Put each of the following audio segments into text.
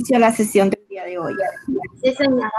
inicio a la sesión del día de hoy. Sí, señora.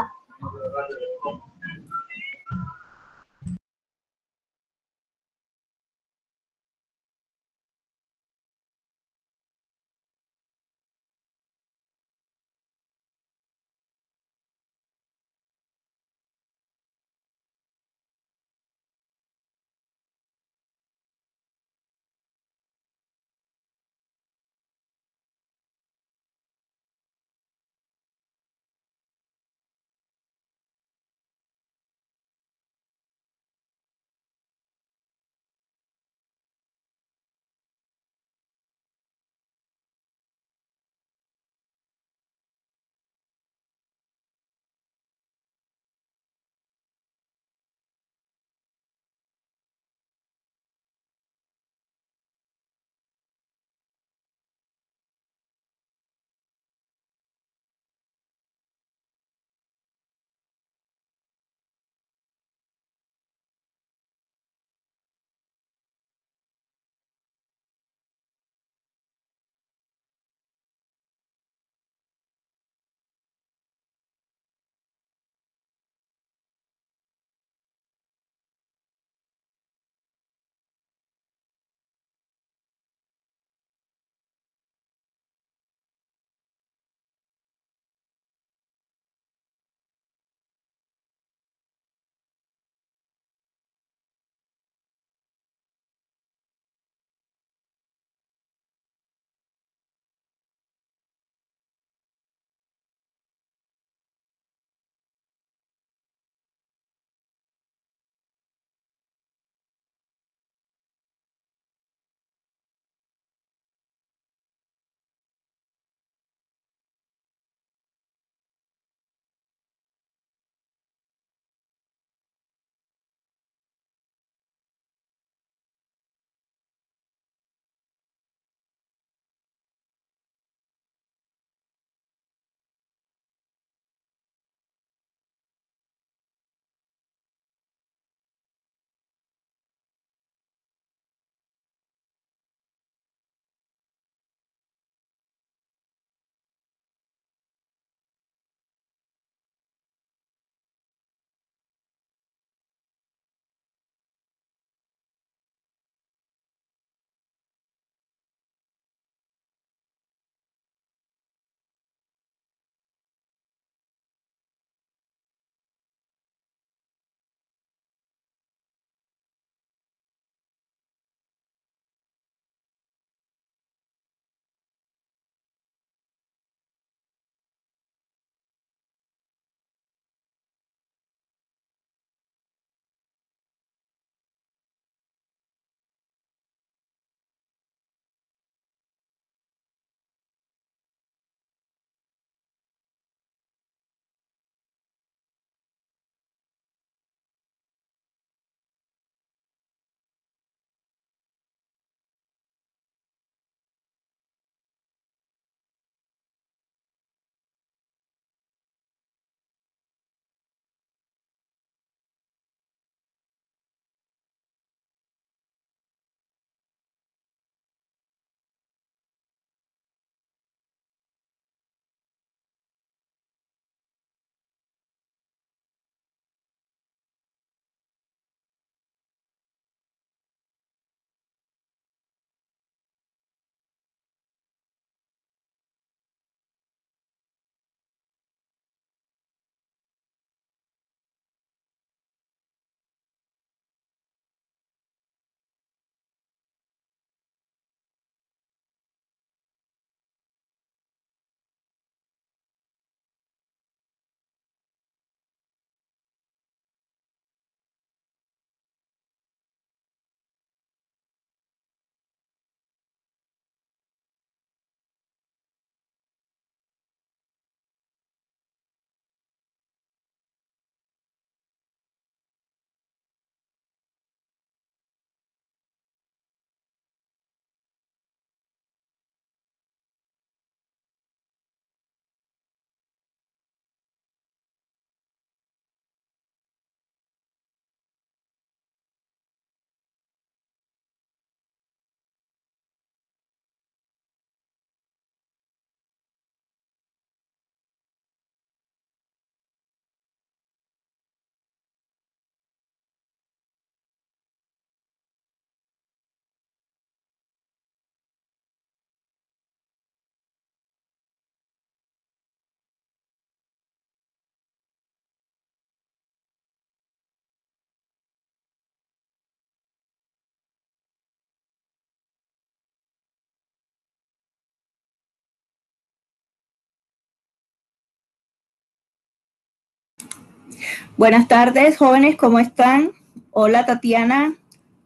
Buenas tardes, jóvenes, ¿cómo están? Hola, Tatiana.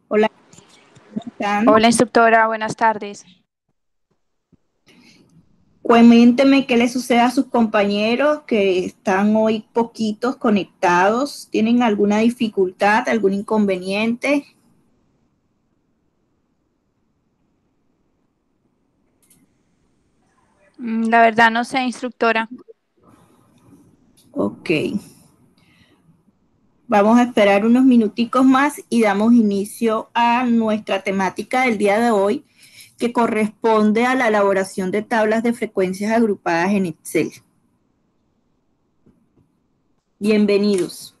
Hola, ¿cómo están? Hola, instructora, buenas tardes. Cuéntenme qué le sucede a sus compañeros que están hoy poquitos conectados. ¿Tienen alguna dificultad, algún inconveniente? La verdad no sé, instructora. Ok. Vamos a esperar unos minuticos más y damos inicio a nuestra temática del día de hoy, que corresponde a la elaboración de tablas de frecuencias agrupadas en Excel. Bienvenidos.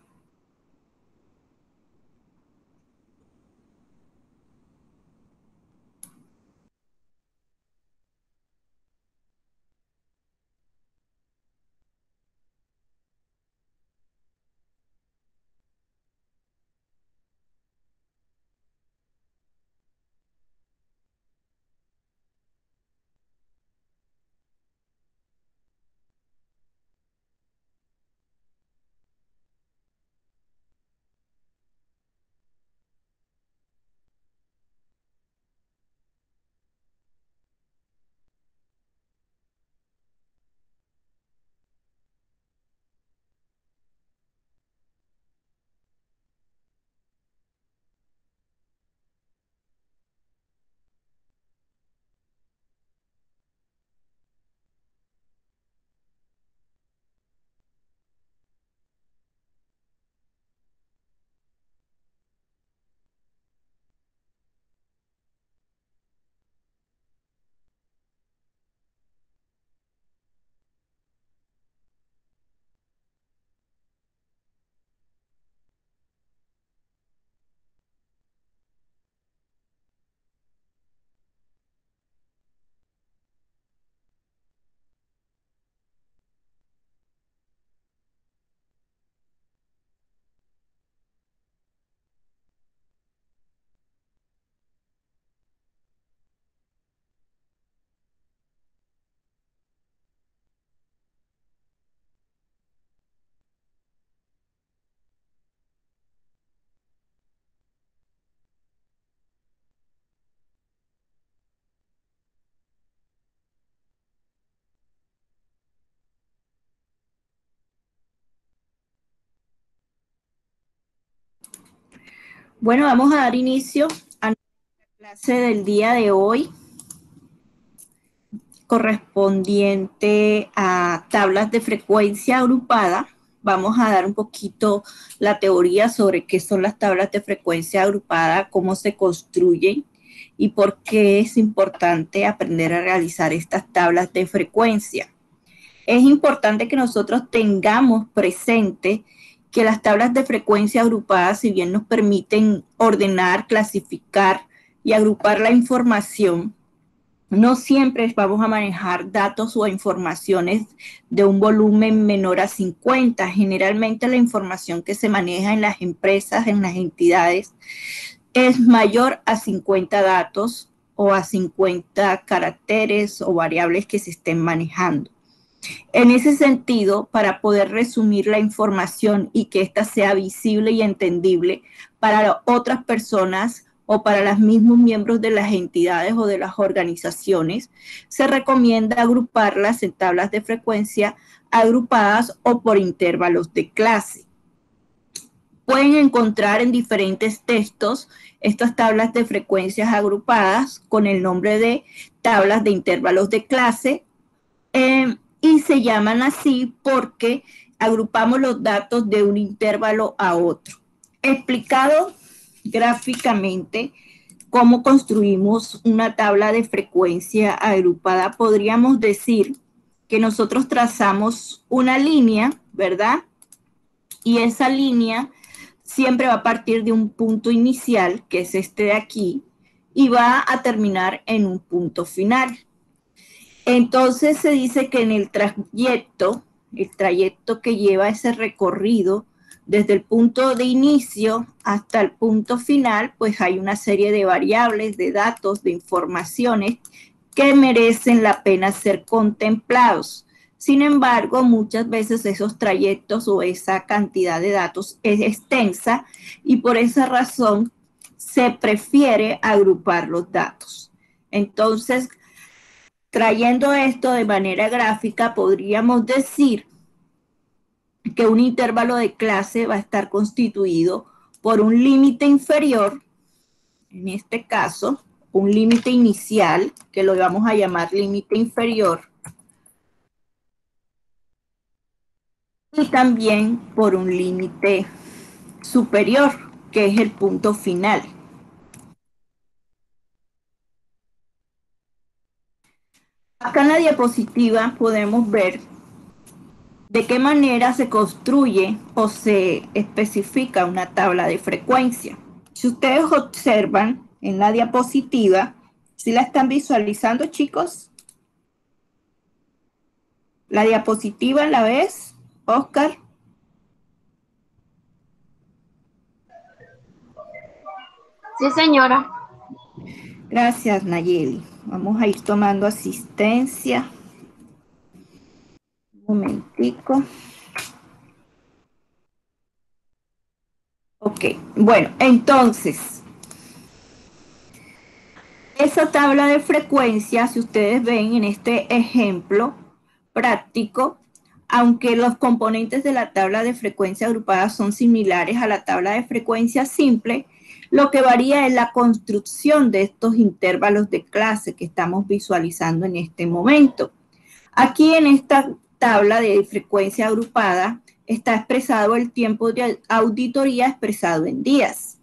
Bueno, vamos a dar inicio a la clase del día de hoy, correspondiente a tablas de frecuencia agrupada. Vamos a dar un poquito la teoría sobre qué son las tablas de frecuencia agrupada, cómo se construyen y por qué es importante aprender a realizar estas tablas de frecuencia. Es importante que nosotros tengamos presente que las tablas de frecuencia agrupadas, si bien nos permiten ordenar, clasificar y agrupar la información, no siempre vamos a manejar datos o informaciones de un volumen menor a 50. Generalmente la información que se maneja en las empresas, en las entidades, es mayor a 50 datos o a 50 caracteres o variables que se estén manejando. En ese sentido, para poder resumir la información y que ésta sea visible y entendible para otras personas o para los mismos miembros de las entidades o de las organizaciones, se recomienda agruparlas en tablas de frecuencia agrupadas o por intervalos de clase. Pueden encontrar en diferentes textos estas tablas de frecuencias agrupadas con el nombre de tablas de intervalos de clase, y se llaman así porque agrupamos los datos de un intervalo a otro. Explicado gráficamente cómo construimos una tabla de frecuencia agrupada, podríamos decir que nosotros trazamos una línea, ¿verdad? Y esa línea siempre va a partir de un punto inicial, que es este de aquí, y va a terminar en un punto final. Entonces se dice que en el trayecto que lleva ese recorrido desde el punto de inicio hasta el punto final, pues hay una serie de variables, de datos, de informaciones que merecen la pena ser contemplados. Sin embargo, muchas veces esos trayectos o esa cantidad de datos es extensa y por esa razón se prefiere agrupar los datos. Entonces, trayendo esto de manera gráfica, podríamos decir que un intervalo de clase va a estar constituido por un límite inferior, en este caso, un límite inicial, que lo vamos a llamar límite inferior, y también por un límite superior, que es el punto final. Acá en la diapositiva podemos ver de qué manera se construye o se especifica una tabla de frecuencia. Si ustedes observan en la diapositiva, ¿sí la están visualizando, chicos? ¿La diapositiva la ves, Oscar? Sí, señora. Gracias, Nayeli. Vamos a ir tomando asistencia. Un momentico. Ok, bueno, entonces, esa tabla de frecuencia, si ustedes ven en este ejemplo práctico, aunque los componentes de la tabla de frecuencia agrupada son similares a la tabla de frecuencia simple, lo que varía es la construcción de estos intervalos de clase que estamos visualizando en este momento. Aquí en esta tabla de frecuencia agrupada está expresado el tiempo de auditoría expresado en días.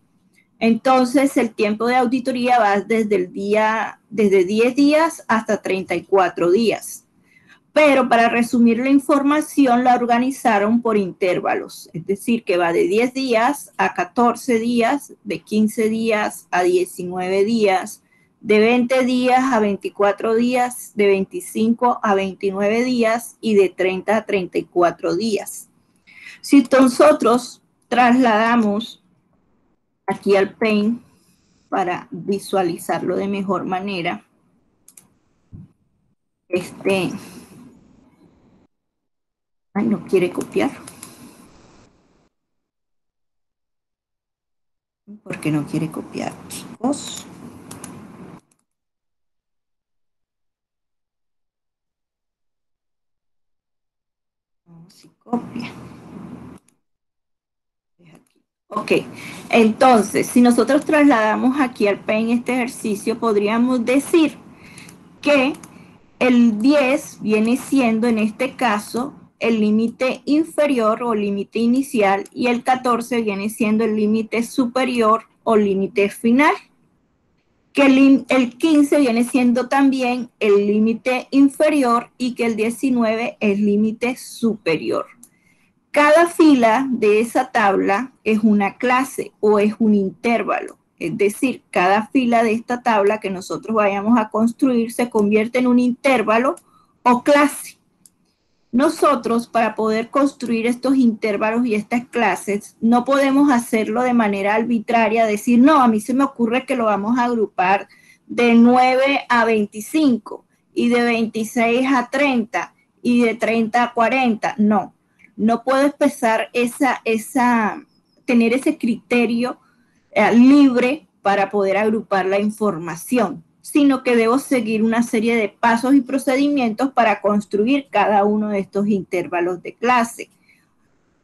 Entonces, el tiempo de auditoría va desde 10 días hasta 34 días. Pero para resumir la información, la organizaron por intervalos. Es decir, que va de 10 días a 14 días, de 15 días a 19 días, de 20 días a 24 días, de 25 a 29 días y de 30 a 34 días. Si nosotros trasladamos aquí al Paint para visualizarlo de mejor manera. Ay, no quiere copiar. ¿Por qué no quiere copiar, chicos? No, si copia. Ok, entonces, si nosotros trasladamos aquí al Paint este ejercicio, podríamos decir que el 10 viene siendo, en este caso, el límite inferior o límite inicial y el 14 viene siendo el límite superior o límite final. Que el 15 viene siendo también el límite inferior y que el 19 es límite superior. Cada fila de esa tabla es una clase o es un intervalo. Es decir, cada fila de esta tabla que nosotros vayamos a construir se convierte en un intervalo o clase. Nosotros, para poder construir estos intervalos y estas clases, no podemos hacerlo de manera arbitraria, decir, no, a mí se me ocurre que lo vamos a agrupar de 9 a 25 y de 26 a 30 y de 30 a 40. No, no puedo expresar tener ese criterio libre para poder agrupar la información, sino que debo seguir una serie de pasos y procedimientos para construir cada uno de estos intervalos de clase.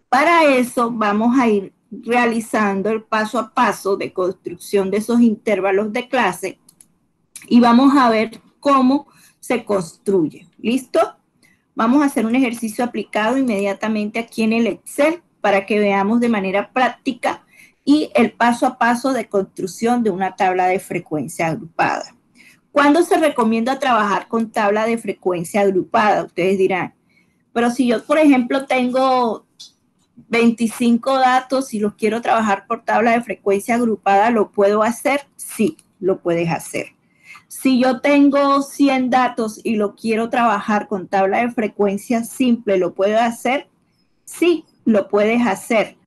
Para eso vamos a ir realizando el paso a paso de construcción de esos intervalos de clase y vamos a ver cómo se construye. ¿Listo? Vamos a hacer un ejercicio aplicado inmediatamente aquí en el Excel para que veamos de manera práctica y el paso a paso de construcción de una tabla de frecuencia agrupada. ¿Cuándo se recomienda trabajar con tabla de frecuencia agrupada? Ustedes dirán, pero si yo, por ejemplo, tengo 25 datos y los quiero trabajar por tabla de frecuencia agrupada, ¿lo puedo hacer? Sí, lo puedes hacer. Si yo tengo 100 datos y lo quiero trabajar con tabla de frecuencia simple, ¿lo puedo hacer? Sí, lo puedes hacer.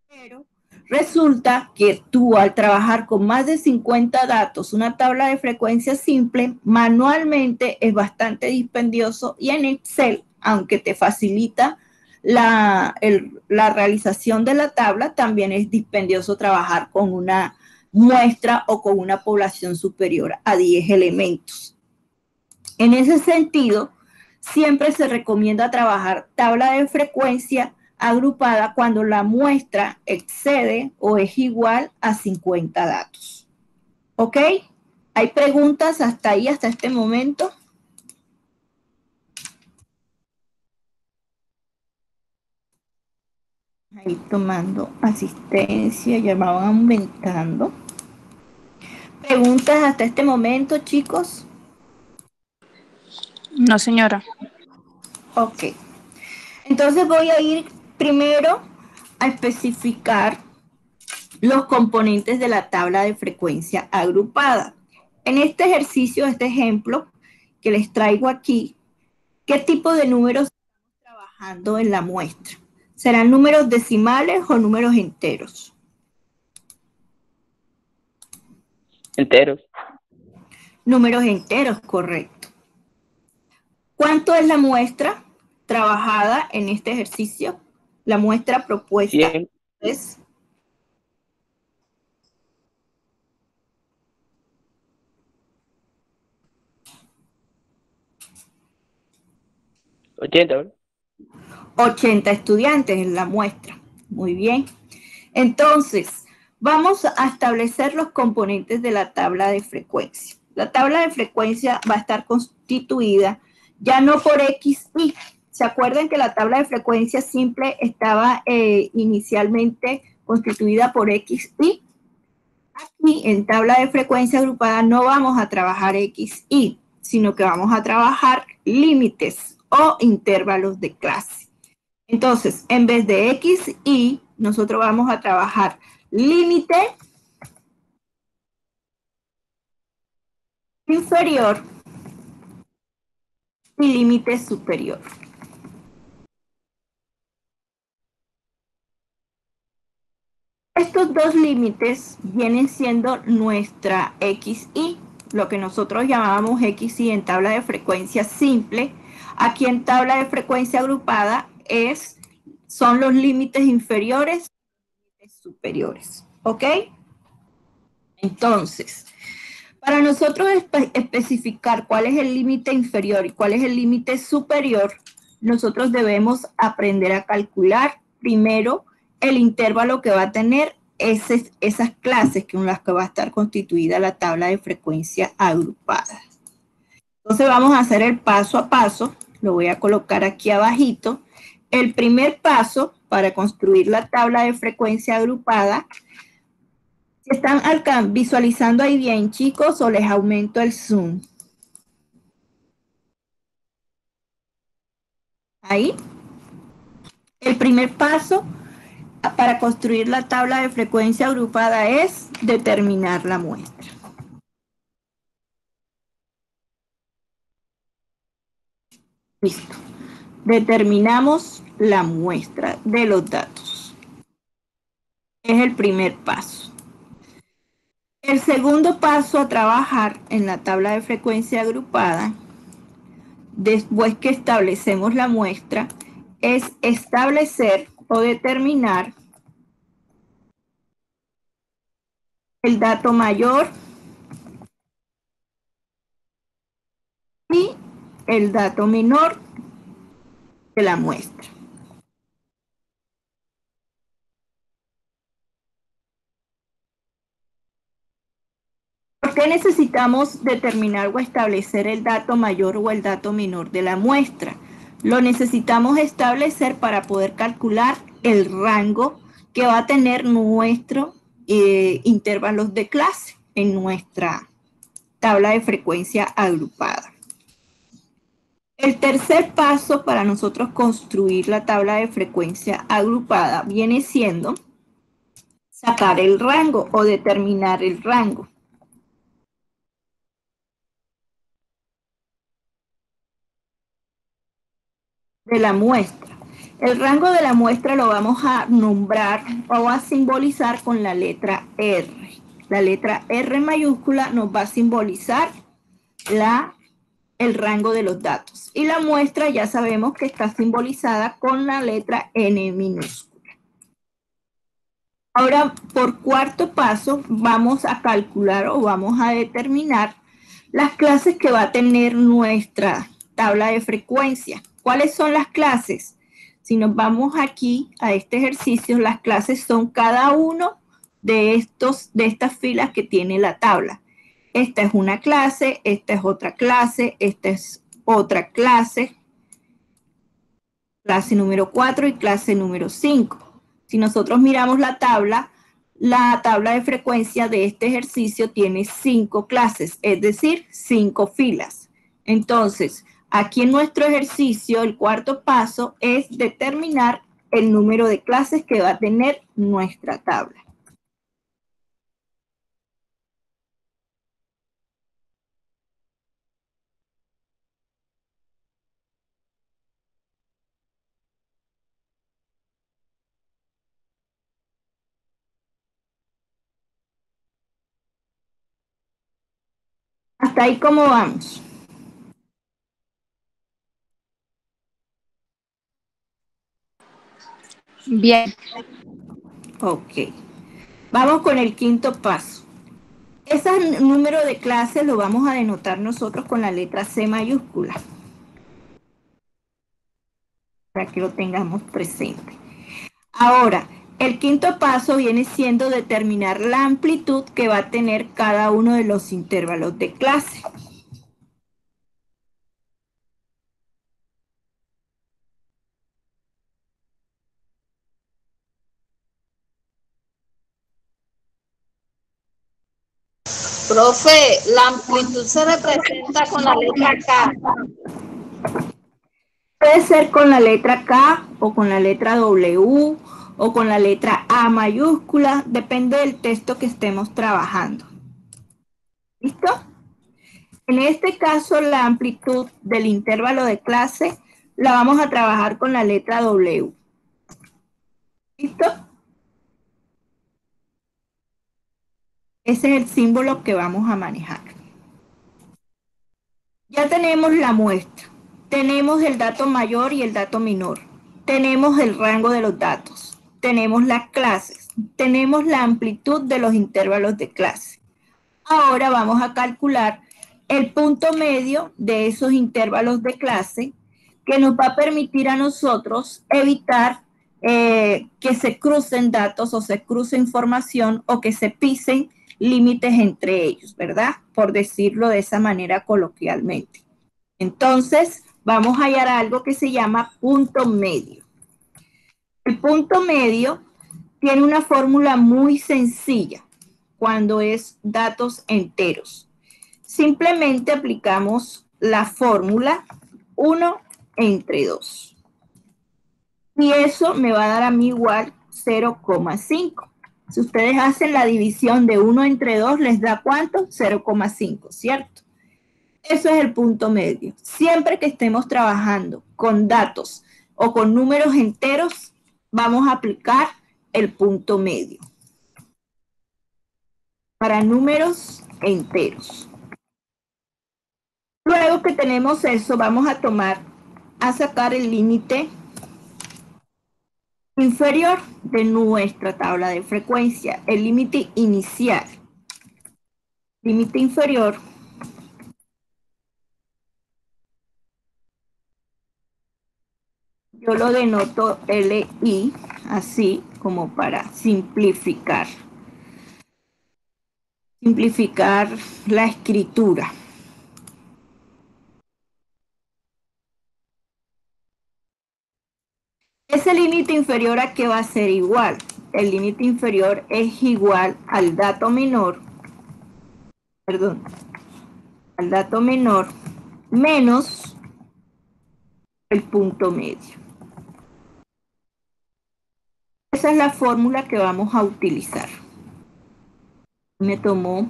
Pero resulta que tú al trabajar con más de 50 datos, una tabla de frecuencia simple, manualmente es bastante dispendioso y en Excel aunque te facilita la realización de la tabla, también es dispendioso trabajar con una muestra o con una población superior a 10 elementos. En ese sentido, siempre se recomienda trabajar tabla de frecuencia agrupada cuando la muestra excede o es igual a 50 datos. ¿Ok? ¿Hay preguntas hasta ahí, hasta este momento? Ahí tomando asistencia, ya van aumentando. ¿Preguntas hasta este momento, chicos? No, señora. Ok. Entonces voy a ir primero a especificar los componentes de la tabla de frecuencia agrupada. En este ejercicio, este ejemplo que les traigo aquí, ¿qué tipo de números estamos trabajando en la muestra? ¿Serán números decimales o números enteros? Enteros. Números enteros, correcto. ¿Cuánto es la muestra trabajada en este ejercicio? La muestra propuesta 100. es 80, ¿verdad? 80 estudiantes en la muestra. Muy bien. Entonces, vamos a establecer los componentes de la tabla de frecuencia. La tabla de frecuencia va a estar constituida ya no por X, Y. ¿Se acuerdan que la tabla de frecuencia simple estaba inicialmente constituida por X, Y? Aquí en tabla de frecuencia agrupada no vamos a trabajar X, Y, sino que vamos a trabajar límites o intervalos de clase. Entonces, en vez de X, Y, nosotros vamos a trabajar límite inferior y límite superior. Estos dos límites vienen siendo nuestra XY, lo que nosotros llamábamos XY en tabla de frecuencia simple. Aquí en tabla de frecuencia agrupada son los límites inferiores y límites superiores. ¿Ok? Entonces, para nosotros especificar cuál es el límite inferior y cuál es el límite superior, nosotros debemos aprender a calcular primero el intervalo que va a tener esas clases con las que va a estar constituida la tabla de frecuencia agrupada. Entonces vamos a hacer el paso a paso, lo voy a colocar aquí abajito. El primer paso para construir la tabla de frecuencia agrupada. ¿Están visualizando ahí bien, chicos, o les aumento el zoom? Ahí. El primer paso para construir la tabla de frecuencia agrupada es determinar la muestra. Listo. Determinamos la muestra de los datos. Es el primer paso. El segundo paso a trabajar en la tabla de frecuencia agrupada, después que establecemos la muestra, es establecer o determinar el dato mayor y el dato menor de la muestra. ¿Por qué necesitamos determinar o establecer el dato mayor o el dato menor de la muestra? Lo necesitamos establecer para poder calcular el rango que va a tener nuestro intervalos de clase en nuestra tabla de frecuencia agrupada. El tercer paso para nosotros construir la tabla de frecuencia agrupada viene siendo sacar el rango o determinar el rango. De la muestra. El rango de la muestra lo vamos a nombrar o a simbolizar con la letra R. La letra R mayúscula nos va a simbolizar la el rango de los datos. Y la muestra ya sabemos que está simbolizada con la letra N minúscula. Ahora, por cuarto paso, vamos a calcular o vamos a determinar las clases que va a tener nuestra tabla de frecuencia. ¿Cuáles son las clases? Si nos vamos aquí a este ejercicio, las clases son cada uno de estas filas que tiene la tabla. Esta es una clase, esta es otra clase, esta es otra clase número 4 y clase número 5. Si nosotros miramos la tabla de frecuencia de este ejercicio tiene 5 clases, es decir, 5 filas. Entonces, aquí en nuestro ejercicio, el cuarto paso es determinar el número de clases que va a tener nuestra tabla. Hasta ahí, ¿cómo vamos? Bien. Ok. Vamos con el quinto paso. Ese número de clases lo vamos a denotar nosotros con la letra C mayúscula, para que lo tengamos presente. Ahora, el quinto paso viene siendo determinar la amplitud que va a tener cada uno de los intervalos de clase. Profe, la amplitud se representa con la letra K. Puede ser con la letra K o con la letra W o con la letra A mayúscula, depende del texto que estemos trabajando. ¿Listo? En este caso, la amplitud del intervalo de clase la vamos a trabajar con la letra W. ¿Listo? Ese es el símbolo que vamos a manejar. Ya tenemos la muestra. Tenemos el dato mayor y el dato menor. Tenemos el rango de los datos. Tenemos las clases. Tenemos la amplitud de los intervalos de clase. Ahora vamos a calcular el punto medio de esos intervalos de clase que nos va a permitir a nosotros evitar que se crucen datos o se cruce información o que se pisen límites entre ellos, ¿verdad? Por decirlo de esa manera coloquialmente. Entonces, vamos a hallar algo que se llama punto medio. El punto medio tiene una fórmula muy sencilla cuando es datos enteros. Simplemente aplicamos la fórmula 1 entre 2. Y eso me va a dar a mí igual 0,5. Si ustedes hacen la división de 1 entre 2, ¿les da cuánto? 0,5, ¿cierto? Eso es el punto medio. Siempre que estemos trabajando con datos o con números enteros, vamos a aplicar el punto medio. Para números enteros. Luego que tenemos eso, vamos a sacar el límite inferior de nuestra tabla de frecuencia, el límite inicial. Límite inferior yo lo denoto LI, así como para simplificar la escritura. Ese límite inferior, ¿a qué va a ser igual? El límite inferior es igual al dato menor, menos el punto medio. Esa es la fórmula que vamos a utilizar. Me tomó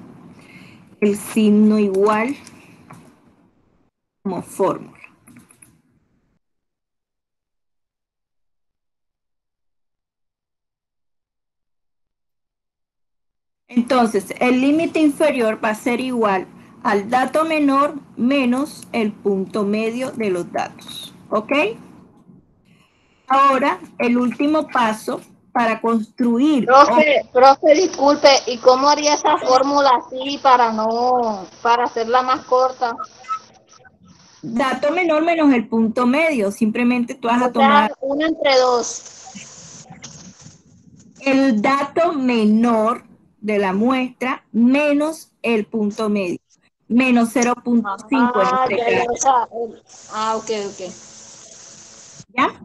el signo igual como fórmula. Entonces, el límite inferior va a ser igual al dato menor menos el punto medio de los datos. ¿Ok? Ahora, el último paso para construir. Profe, disculpe, ¿y cómo haría esa fórmula así para hacerla más corta? Dato menor menos el punto medio. Simplemente tú vas a O sea, tomar 1 entre 2. el dato menor de la muestra menos el punto medio. Menos 0.5 en este caso. O sea, ok. ¿Ya?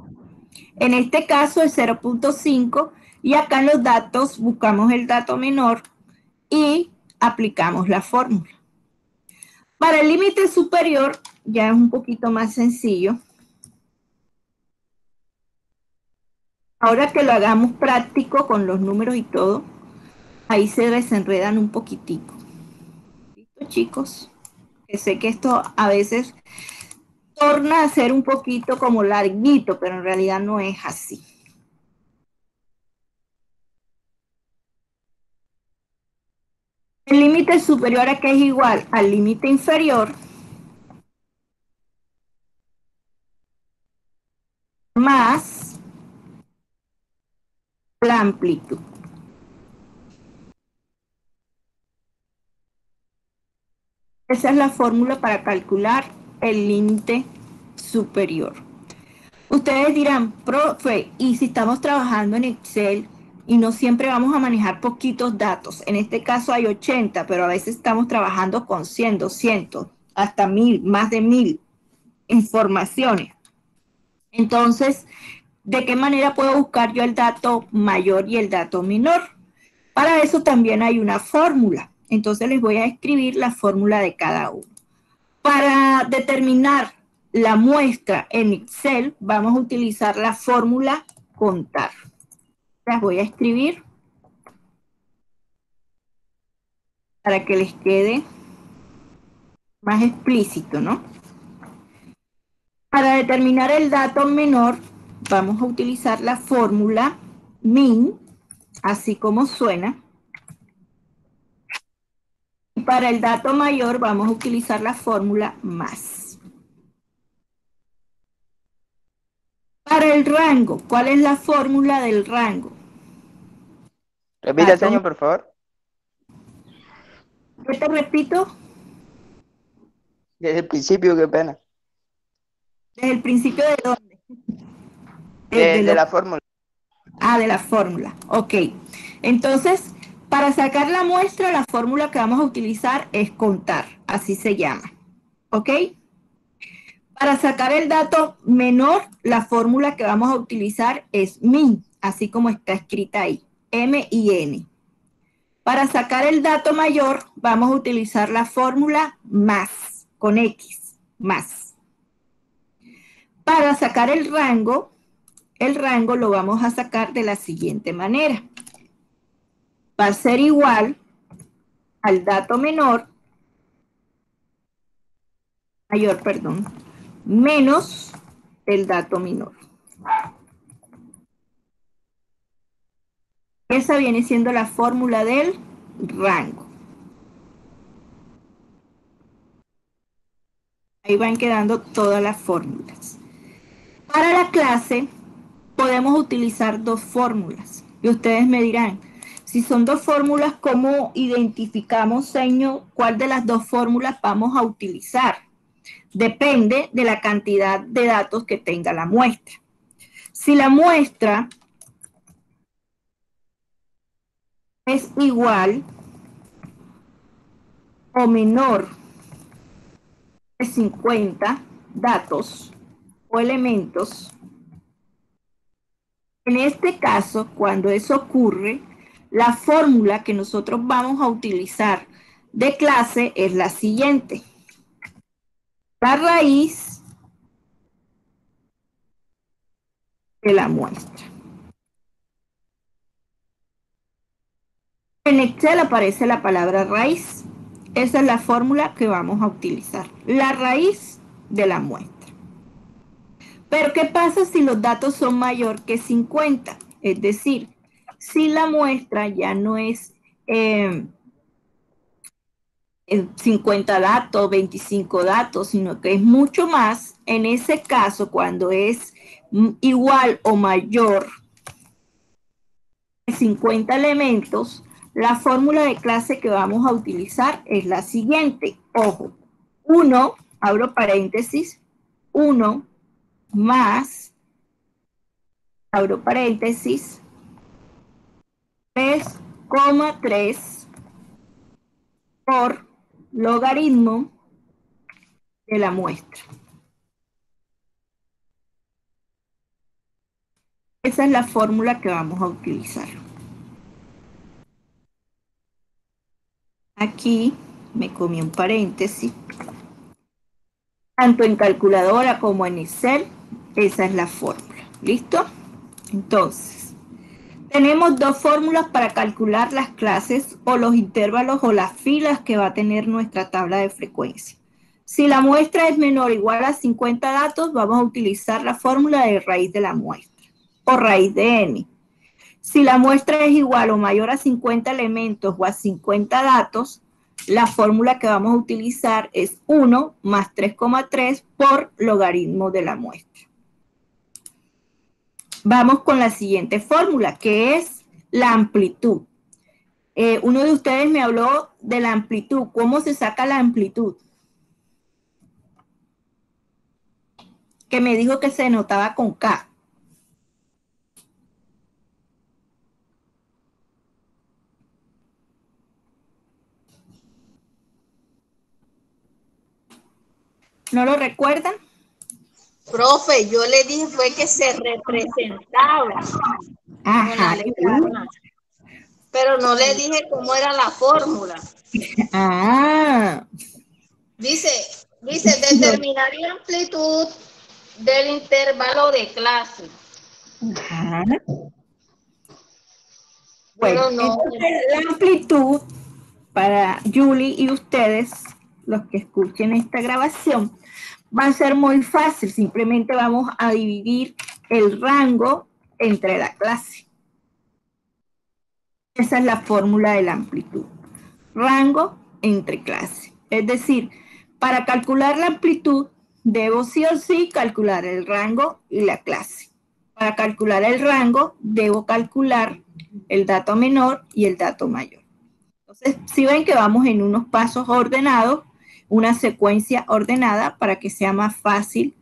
En este caso es 0.5 y acá en los datos buscamos el dato menor y aplicamos la fórmula. Para el límite superior ya es un poquito más sencillo. Ahora que lo hagamos práctico con los números y todo, ahí se desenredan un poquitico. ¿Listo, chicos? Que sé que esto a veces torna a ser un poquito como larguito, pero en realidad no es así. El límite superior a que es igual al límite inferior más la amplitud. Esa es la fórmula para calcular el límite superior. Ustedes dirán, profe, ¿y si estamos trabajando en Excel y no siempre vamos a manejar poquitos datos? En este caso hay 80, pero a veces estamos trabajando con 100, 200, hasta 1000, más de 1000 informaciones. Entonces, ¿de qué manera puedo buscar yo el dato mayor y el dato menor? Para eso también hay una fórmula. Entonces les voy a escribir la fórmula de cada uno. Para determinar la muestra en Excel, vamos a utilizar la fórmula contar. Las voy a escribir para que les quede más explícito, ¿no? Para determinar el dato menor, vamos a utilizar la fórmula min, así como suena. Y para el dato mayor, vamos a utilizar la fórmula más. Para el rango, ¿cuál es la fórmula del rango? Repita, señor, por favor. ¿Qué te repito? Desde el principio, qué pena. ¿Desde el principio de dónde? De la fórmula. Ah, de la fórmula. Ok. Entonces, para sacar la muestra, la fórmula que vamos a utilizar es contar. Así se llama. ¿Ok? Para sacar el dato menor, la fórmula que vamos a utilizar es min, así como está escrita ahí. M-I-N. Para sacar el dato mayor, vamos a utilizar la fórmula más, con X, más. Para sacar el rango lo vamos a sacar de la siguiente manera. Va a ser igual al dato mayor, menos el dato menor. Esa viene siendo la fórmula del rango. Ahí van quedando todas las fórmulas. Para la clase podemos utilizar dos fórmulas. Y ustedes me dirán, si son dos fórmulas, ¿cómo identificamos, señor, cuál de las dos fórmulas vamos a utilizar? Depende de la cantidad de datos que tenga la muestra. Si la muestra es igual o menor de 50 datos o elementos, en este caso, cuando eso ocurre, la fórmula que nosotros vamos a utilizar de clase es la siguiente. La raíz de la muestra. En Excel aparece la palabra raíz. Esa es la fórmula que vamos a utilizar. La raíz de la muestra. Pero ¿qué pasa si los datos son mayor que 50? Es decir, si la muestra ya no es 50 datos, 25 datos, sino que es mucho más. En ese caso, cuando es igual o mayor a 50 elementos, la fórmula de clase que vamos a utilizar es la siguiente. Ojo, 1, abro paréntesis, 1 más, abro paréntesis, 3,3 por logaritmo de la muestra. Esa es la fórmula que vamos a utilizar. Aquí me comí un paréntesis. Tanto en calculadora como en Excel, esa es la fórmula. ¿Listo? Entonces, tenemos dos fórmulas para calcular las clases o los intervalos o las filas que va a tener nuestra tabla de frecuencia. Si la muestra es menor o igual a 50 datos, vamos a utilizar la fórmula de raíz de la muestra o raíz de n. Si la muestra es igual o mayor a 50 elementos o a 50 datos, la fórmula que vamos a utilizar es 1 más 3,3 por logaritmo de la muestra. Vamos con la siguiente fórmula, que es la amplitud. Uno de ustedes me habló de la amplitud. ¿Cómo se saca la amplitud? Que me dijo que se notaba con K. ¿No lo recuerdan? Profe, yo le dije fue que se representaba con la letra A, pero no le dije cómo era la fórmula. Dice, determinar la amplitud del intervalo de clase. Bueno, entonces la amplitud para Julie y ustedes, los que escuchen esta grabación, va a ser muy fácil. Simplemente vamos a dividir el rango entre la clase. Esa es la fórmula de la amplitud. Rango entre clase. Es decir, para calcular la amplitud, debo sí o sí calcular el rango y la clase. Para calcular el rango, debo calcular el dato menor y el dato mayor. Entonces, si ven que vamos en unos pasos ordenados, una secuencia ordenada para que sea más fácil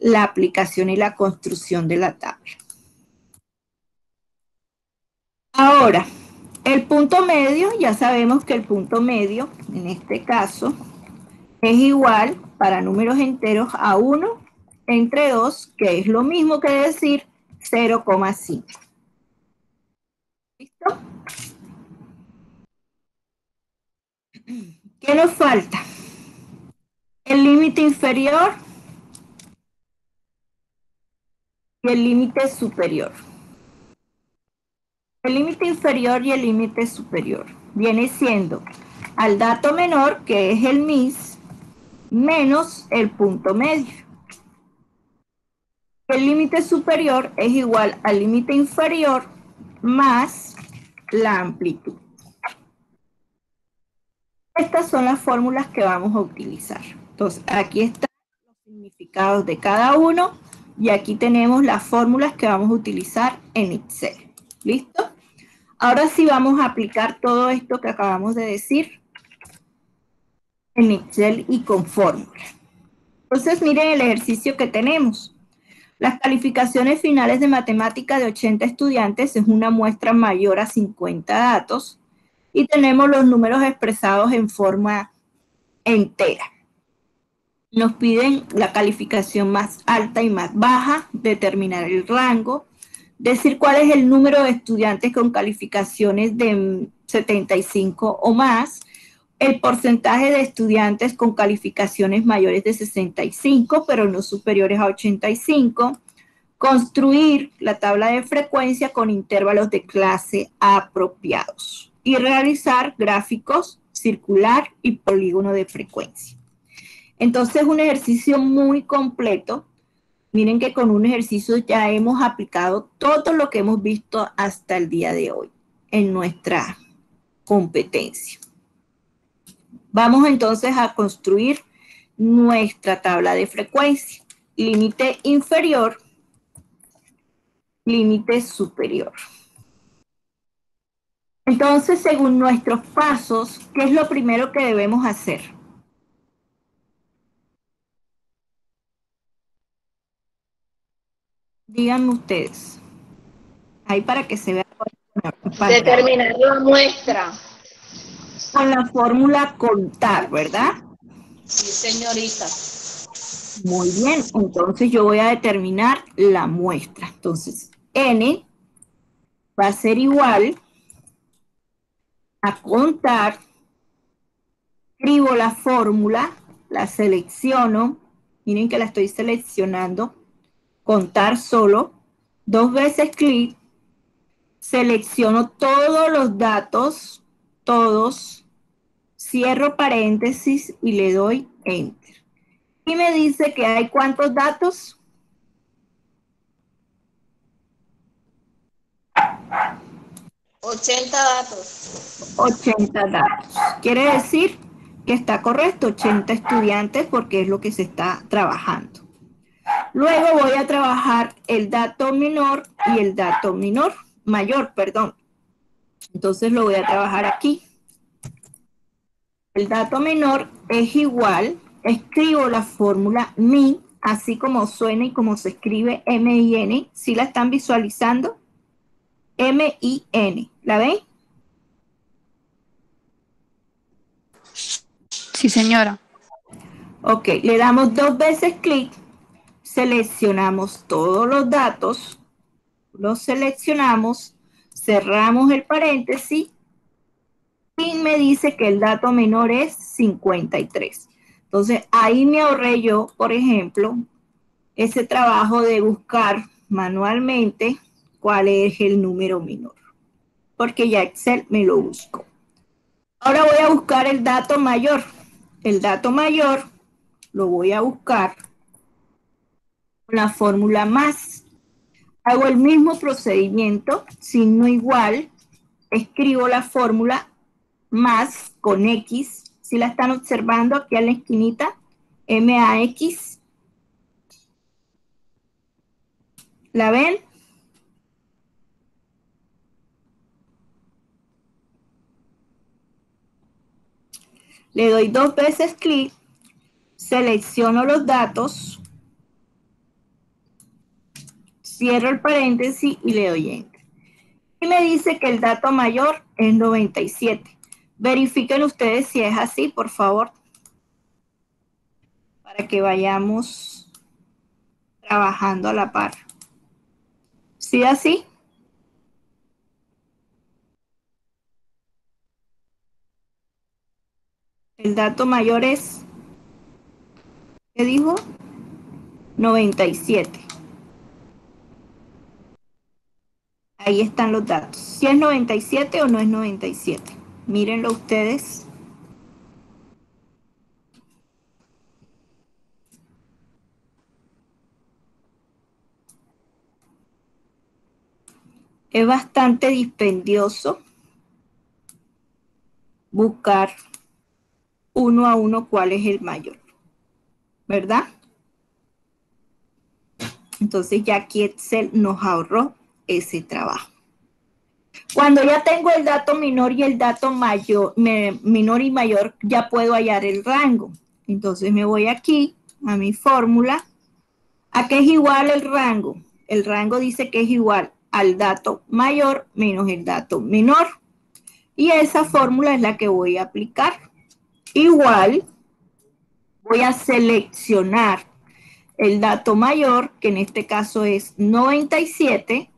la aplicación y la construcción de la tabla. Ahora, el punto medio, ya sabemos que el punto medio, en este caso, es igual para números enteros a 1 entre 2, que es lo mismo que decir 0,5. ¿Listo? ¿Qué nos falta? El límite inferior y el límite superior. El límite inferior y el límite superior viene siendo al dato menor, que es el MIS, menos el punto medio. El límite superior es igual al límite inferior más la amplitud. Estas son las fórmulas que vamos a utilizar. Entonces, aquí están los significados de cada uno y aquí tenemos las fórmulas que vamos a utilizar en Excel. ¿Listo? Ahora sí vamos a aplicar todo esto que acabamos de decir en Excel y con fórmula. Entonces, miren el ejercicio que tenemos. Las calificaciones finales de matemática de 80 estudiantes es una muestra mayor a 50 datos y tenemos los números expresados en forma entera. Nos piden la calificación más alta y más baja, determinar el rango, decir cuál es el número de estudiantes con calificaciones de 75 o más, el porcentaje de estudiantes con calificaciones mayores de 65, pero no superiores a 85, construir la tabla de frecuencia con intervalos de clase apropiados y realizar gráficos circular y polígono de frecuencia. Entonces, un ejercicio muy completo. Miren que con un ejercicio ya hemos aplicado todo lo que hemos visto hasta el día de hoy en nuestra competencia. Vamos entonces a construir nuestra tabla de frecuencia. Límite inferior, límite superior. Entonces, según nuestros pasos, ¿qué es lo primero que debemos hacer? Díganme ustedes. Ahí para que se vea. Determinar la muestra. Con la fórmula contar, ¿verdad? Sí, señorita. Muy bien, entonces yo voy a determinar la muestra. Entonces, n va a ser igual a contar, escribo la fórmula, la selecciono, miren que la estoy seleccionando, contar solo, 2 veces clic, selecciono todos los datos, todos, cierro paréntesis y le doy Enter. Y me dice que hay ¿cuántos datos? 80 datos. 80 datos. Quiere decir que está correcto, 80 estudiantes porque es lo que se está trabajando. Luego voy a trabajar el dato menor y el dato mayor, perdón. Entonces lo voy a trabajar aquí. El dato menor es igual, escribo la fórmula mi, así como suena y como se escribe M-I-N. ¿Sí la están visualizando? M-I-N. ¿La ven? Sí, señora. Ok, le damos 2 veces clic, seleccionamos todos los datos, los seleccionamos, cerramos el paréntesis y me dice que el dato menor es 53. Entonces, ahí me ahorré yo, por ejemplo, ese trabajo de buscar manualmente cuál es el número menor, porque ya Excel me lo buscó. Ahora voy a buscar el dato mayor. El dato mayor lo voy a buscar con la fórmula más. Hago el mismo procedimiento, signo igual, escribo la fórmula más con X. Si la están observando aquí en la esquinita, MAX. ¿La ven? Le doy 2 veces clic, selecciono los datos, cierro el paréntesis y le doy Enter. Y me dice que el dato mayor es 97. Verifiquen ustedes si es así, por favor, para que vayamos trabajando a la par. ¿Sí así? El dato mayor es, ¿qué dijo? 97. Ahí están los datos. Si es 97 o no es 97. Mírenlo ustedes. Es bastante dispendioso buscar uno a uno cuál es el mayor, ¿verdad? Entonces ya aquí Excel nos ahorró ese trabajo. Cuando ya tengo el dato menor y el dato mayor, menor y mayor, ya puedo hallar el rango. Entonces me voy aquí a mi fórmula. ¿A qué es igual el rango? El rango dice que es igual al dato mayor menos el dato menor. Y esa fórmula es la que voy a aplicar. Igual voy a seleccionar el dato mayor, que en este caso es 97,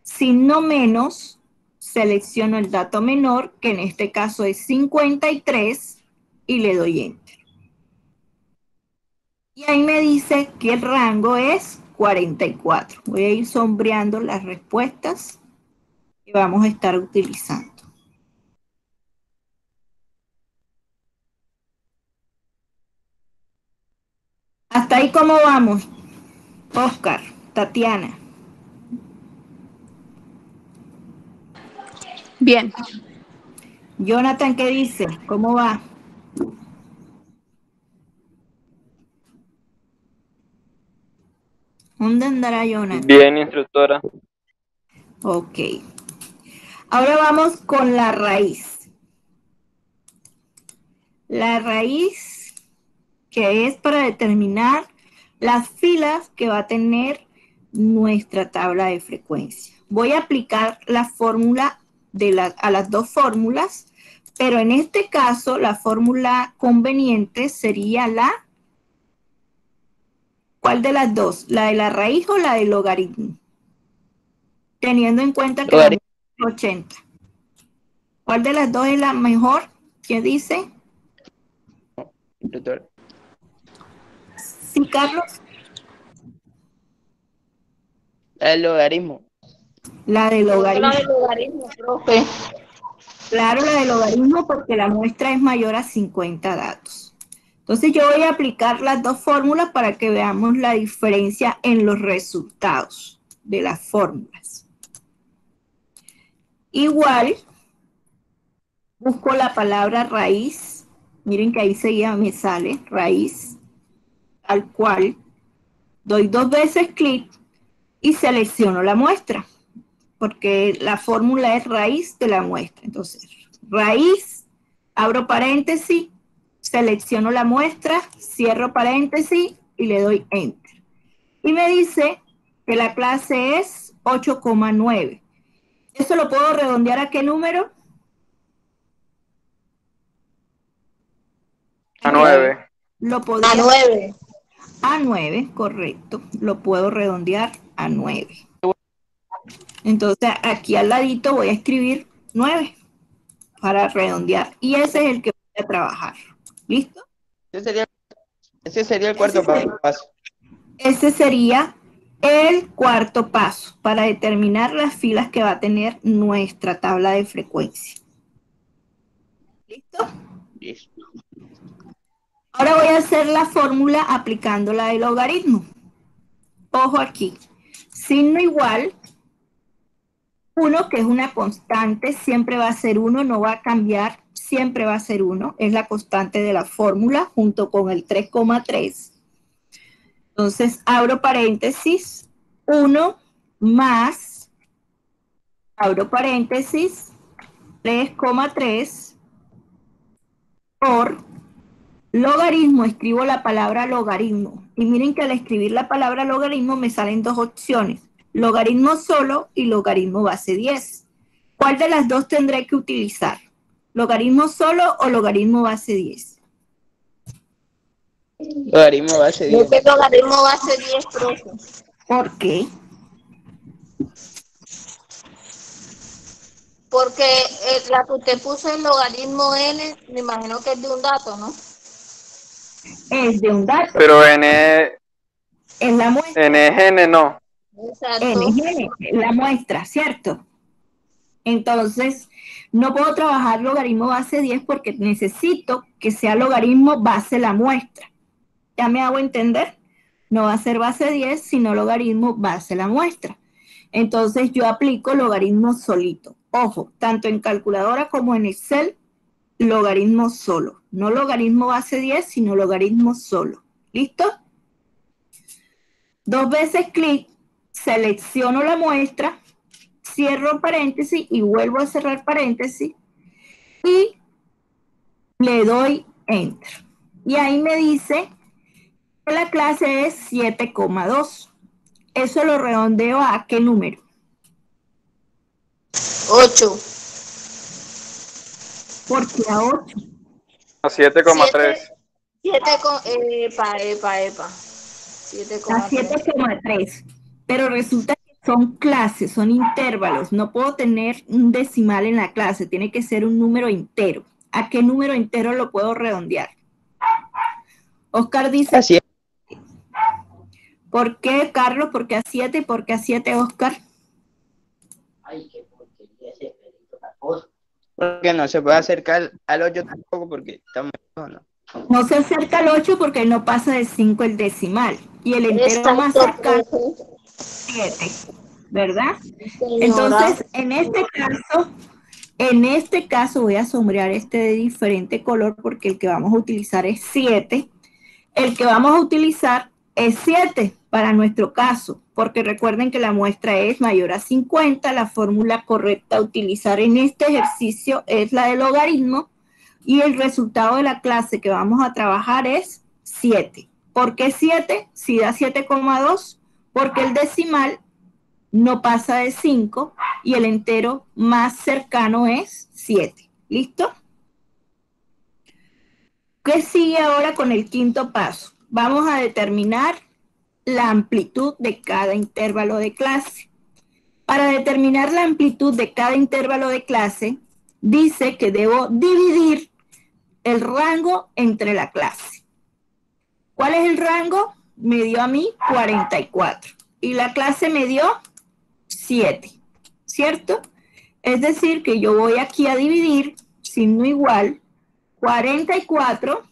signo menos, selecciono el dato menor, que en este caso es 53, y le doy Enter. Y ahí me dice que el rango es 44. Voy a ir sombreando las respuestas que vamos a estar utilizando. Hasta ahí, ¿cómo vamos? Oscar, Tatiana. Bien. Jonathan, ¿qué dice? ¿Cómo va? ¿Dónde andará Jonathan? Bien, instructora. Ok. Ahora vamos con la raíz. La raíz, que es para determinar las filas que va a tener nuestra tabla de frecuencia. Voy a aplicar la fórmula a las dos fórmulas, pero en este caso la fórmula conveniente sería ¿cuál de las dos? ¿La de la raíz o la del logaritmo? Teniendo en cuenta que la es 80. ¿Cuál de las dos es la mejor? ¿Qué dice? Instructora. Sí, Carlos. El logaritmo. La del logaritmo. La del logaritmo, profe. Claro, la del logaritmo porque la muestra es mayor a 50 datos. Entonces yo voy a aplicar las dos fórmulas para que veamos la diferencia en los resultados de las fórmulas. Igual, busco la palabra raíz. Miren que ahí seguida me sale raíz, al cual doy 2 veces clic y selecciono la muestra, porque la fórmula es raíz de la muestra. Entonces, raíz, abro paréntesis, selecciono la muestra, cierro paréntesis y le doy Enter. Y me dice que la clase es 8,9. ¿Eso lo puedo redondear a qué número? A 9. Lo podría... A 9. A 9, correcto. Lo puedo redondear a 9. Entonces, aquí al ladito voy a escribir 9 para redondear. Y ese es el que voy a trabajar. ¿Listo? Ese sería el cuarto paso. Ese sería el cuarto paso para determinar las filas que va a tener nuestra tabla de frecuencia. ¿Listo? Listo. Ahora voy a hacer la fórmula aplicando la del logaritmo. Ojo aquí. Signo igual. 1, que es una constante, siempre va a ser 1, no va a cambiar, siempre va a ser 1. Es la constante de la fórmula junto con el 3,3. Entonces, abro paréntesis, 1 más, abro paréntesis, 3,3 por logaritmo. Escribo la palabra logaritmo. Y miren que al escribir la palabra logaritmo me salen dos opciones. Logaritmo solo y logaritmo base 10. ¿Cuál de las dos tendré que utilizar? ¿Logaritmo solo o logaritmo base 10? Logaritmo base 10. Yo que logaritmo base 10, profe. ¿Por qué? Porque la que usted puso el logaritmo n, me imagino que es de un dato, ¿no? Es de un dato. Pero N Es la muestra. es N, no. Exacto. N es la muestra, ¿cierto? Entonces, no puedo trabajar logaritmo base 10 porque necesito que sea logaritmo base la muestra. ¿Ya me hago entender? No va a ser base 10, sino logaritmo base la muestra. Entonces, yo aplico logaritmo solito. Ojo, tanto en calculadora como en Excel, logaritmo solo. No logaritmo base 10, sino logaritmo solo. ¿Listo? 2 veces clic, selecciono la muestra, cierro paréntesis y vuelvo a cerrar paréntesis y le doy Enter. Y ahí me dice que la clase es 7,2. Eso lo redondeo a ¿qué número? 8. ¿Por qué a 8? A 7,3. 7 con... epa. A 7,3. 7,3. Pero resulta que son clases, son intervalos. No puedo tener un decimal en la clase. Tiene que ser un número entero. ¿A qué número entero lo puedo redondear? Oscar dice... Así es. ¿Por qué, Carlos? ¿Por qué a 7? ¿Por qué a 7, Oscar? Ay, qué porquería ese perito taposo. Porque no se puede acercar al 8 tampoco porque está muy lejos, ¿no? No se acerca al 8 porque no pasa de 5 el decimal. Y el entero más cercano es 7, ¿verdad? Entonces, en este caso voy a sombrear este de diferente color porque el que vamos a utilizar es 7. El que vamos a utilizar es 7 para nuestro caso, porque recuerden que la muestra es mayor a 50. La fórmula correcta a utilizar en este ejercicio es la del logaritmo y el resultado de la clase que vamos a trabajar es 7. ¿Por qué 7? Si da 7,2, porque el decimal no pasa de 5 y el entero más cercano es 7. ¿Listo? ¿Qué sigue ahora con el quinto paso? Vamos a determinar la amplitud de cada intervalo de clase. Para determinar la amplitud de cada intervalo de clase, dice que debo dividir el rango entre la clase. ¿Cuál es el rango? Me dio a mí 44 y la clase me dio 7, ¿cierto? Es decir, que yo voy aquí a dividir, signo igual, 44,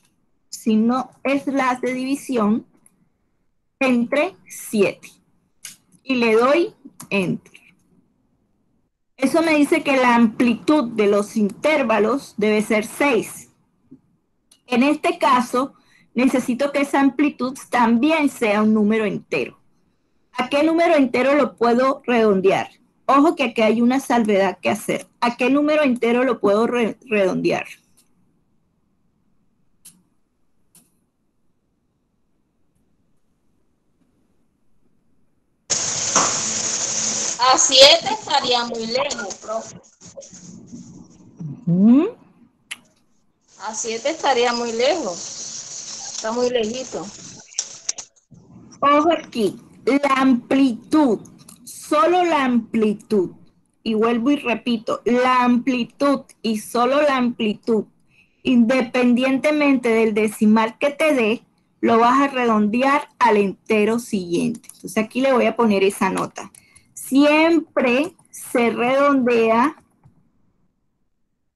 signo slash de división, entre 7. Y le doy Enter. Eso me dice que la amplitud de los intervalos debe ser 6. En este caso, necesito que esa amplitud también sea un número entero. ¿A qué número entero lo puedo redondear? Ojo que aquí hay una salvedad que hacer. ¿A qué número entero lo puedo redondear? A 7 estaría muy lejos, profe. A 7 estaría muy lejos. Está muy lejito. Ojo aquí, la amplitud, solo la amplitud, y vuelvo y repito, la amplitud y solo la amplitud, independientemente del decimal que te dé, lo vas a redondear al entero siguiente. Entonces aquí le voy a poner esa nota. Siempre se redondea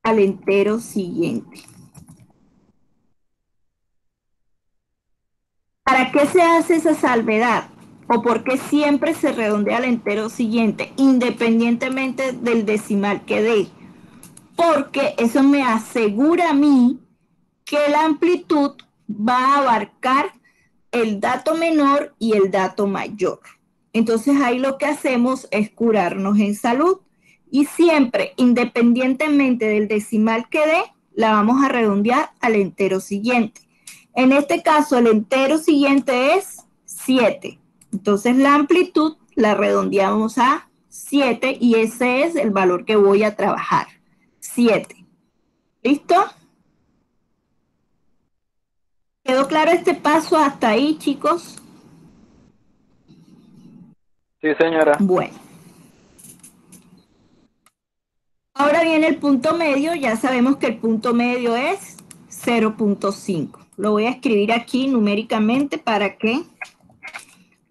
al entero siguiente. ¿Para qué se hace esa salvedad? ¿O por qué siempre se redondea al entero siguiente, independientemente del decimal que dé? Porque eso me asegura a mí que la amplitud va a abarcar el dato menor y el dato mayor. Entonces ahí lo que hacemos es curarnos en salud y siempre, independientemente del decimal que dé, la vamos a redondear al entero siguiente. En este caso, el entero siguiente es 7. Entonces, la amplitud la redondeamos a 7 y ese es el valor que voy a trabajar. 7. ¿Listo? ¿Quedó claro este paso hasta ahí, chicos? Sí, señora. Bueno. Ahora viene el punto medio. Ya sabemos que el punto medio es 0.5. Lo voy a escribir aquí numéricamente para que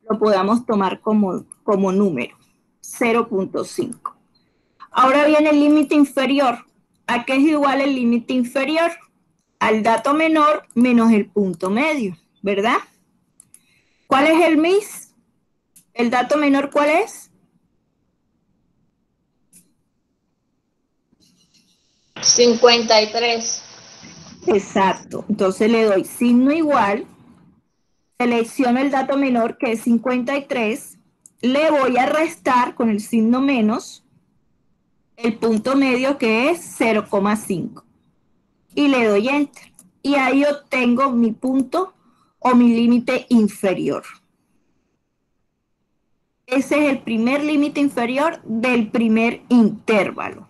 lo podamos tomar como número. 0.5. Ahora viene el límite inferior. ¿A qué es igual el límite inferior? Al dato menor menos el punto medio, ¿verdad? ¿Cuál es el MIS? ¿El dato menor cuál es? 53. Exacto. Entonces le doy signo igual, selecciono el dato menor que es 53, le voy a restar con el signo menos el punto medio que es 0,5 y le doy Enter. Y ahí obtengo mi punto o mi límite inferior. Ese es el primer límite inferior del primer intervalo.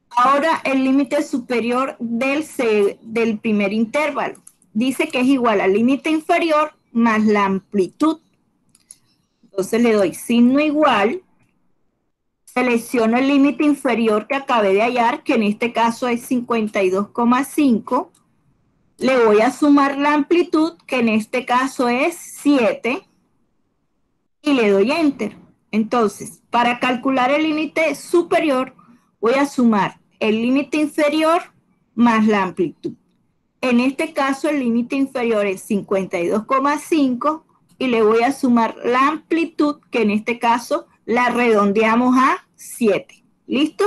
Ahora el límite superior del primer intervalo. Dice que es igual al límite inferior más la amplitud. Entonces le doy signo igual, selecciono el límite inferior que acabé de hallar, que en este caso es 52,5. Le voy a sumar la amplitud, que en este caso es 7, y le doy Enter. Entonces, para calcular el límite superior, voy a sumar el límite inferior más la amplitud. En este caso, el límite inferior es 52,5 y le voy a sumar la amplitud, que en este caso la redondeamos a 7. ¿Listo?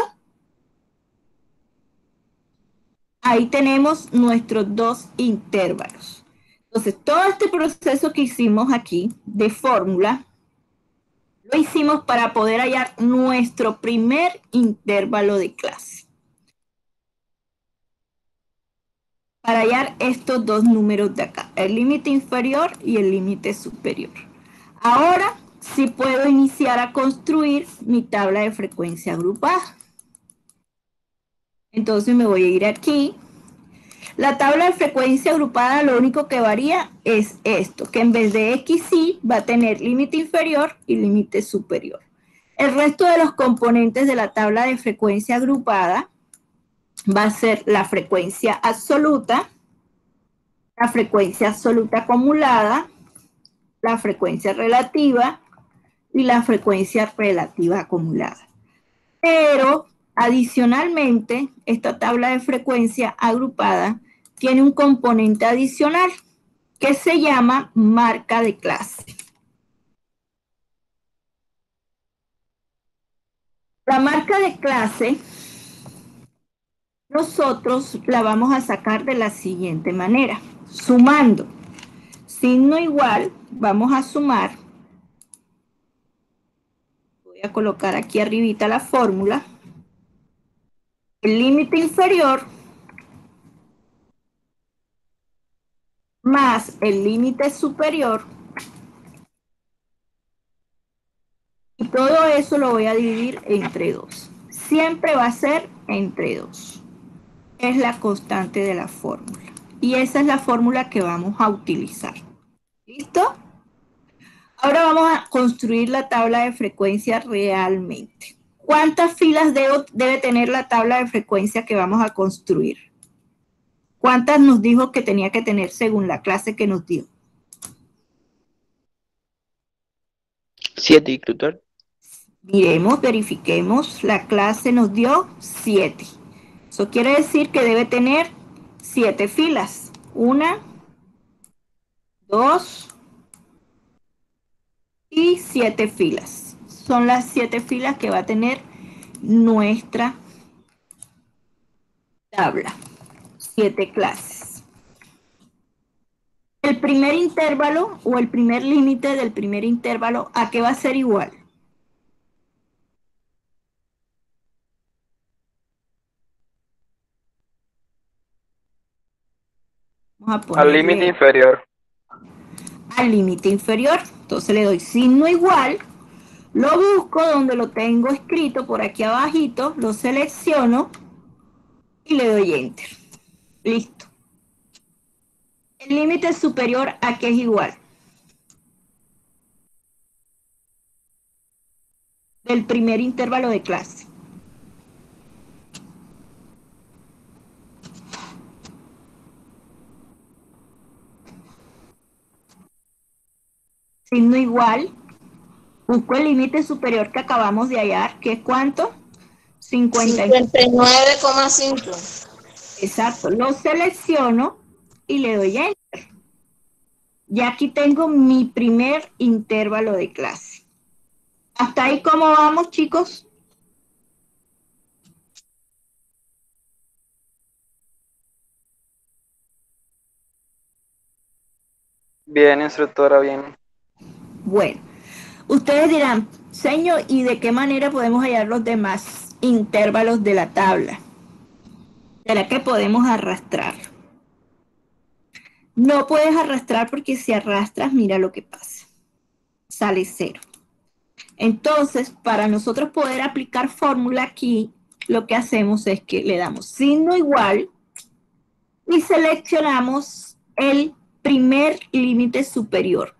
Ahí tenemos nuestros dos intervalos. Entonces, todo este proceso que hicimos aquí de fórmula, lo hicimos para poder hallar nuestro primer intervalo de clase. Para hallar estos dos números de acá, el límite inferior y el límite superior. Ahora sí puedo iniciar a construir mi tabla de frecuencia agrupada. Entonces me voy a ir aquí. La tabla de frecuencia agrupada lo único que varía es esto, que en vez de XY va a tener límite inferior y límite superior. El resto de los componentes de la tabla de frecuencia agrupada va a ser la frecuencia absoluta acumulada, la frecuencia relativa y la frecuencia relativa acumulada. Pero adicionalmente, esta tabla de frecuencia agrupada tiene un componente adicional que se llama marca de clase. La marca de clase, nosotros la vamos a sacar de la siguiente manera, sumando. Signo igual, vamos a sumar. Voy a colocar aquí arribita la fórmula. El límite inferior más el límite superior. Y todo eso lo voy a dividir entre 2. Siempre va a ser entre 2. Es la constante de la fórmula. Y esa es la fórmula que vamos a utilizar. ¿Listo? Ahora vamos a construir la tabla de frecuencia realmente. ¿Cuántas filas debe tener la tabla de frecuencia que vamos a construir? ¿Cuántas nos dijo que tenía que tener según la clase que nos dio? 7, instructor. Miremos, verifiquemos. La clase nos dio 7. Eso quiere decir que debe tener 7 filas. 1, 2 y 7 filas. Son las 7 filas que va a tener nuestra tabla. 7 clases. El primer intervalo o el primer límite del primer intervalo, ¿a qué va a ser igual? Vamos a ponerle Al límite inferior. al límite inferior. Entonces le doy signo igual, lo busco donde lo tengo escrito por aquí abajito, lo selecciono y le doy enter. Listo. El límite superior, ¿a qué es igual? Del primer intervalo de clase. Signo igual, busco el límite superior que acabamos de hallar, que es ¿cuánto? 59,5. Exacto, lo selecciono y le doy enter. Ya aquí tengo mi primer intervalo de clase. ¿Hasta ahí cómo vamos, chicos? Bien, instructora, bien. Bueno, ustedes dirán, señor, ¿y de qué manera podemos hallar los demás intervalos de la tabla? ¿Será que podemos arrastrar? No puedes arrastrar porque si arrastras, mira lo que pasa. Sale 0. Entonces, para nosotros poder aplicar fórmula aquí, lo que hacemos es que le damos signo igual y seleccionamos el primer límite superior.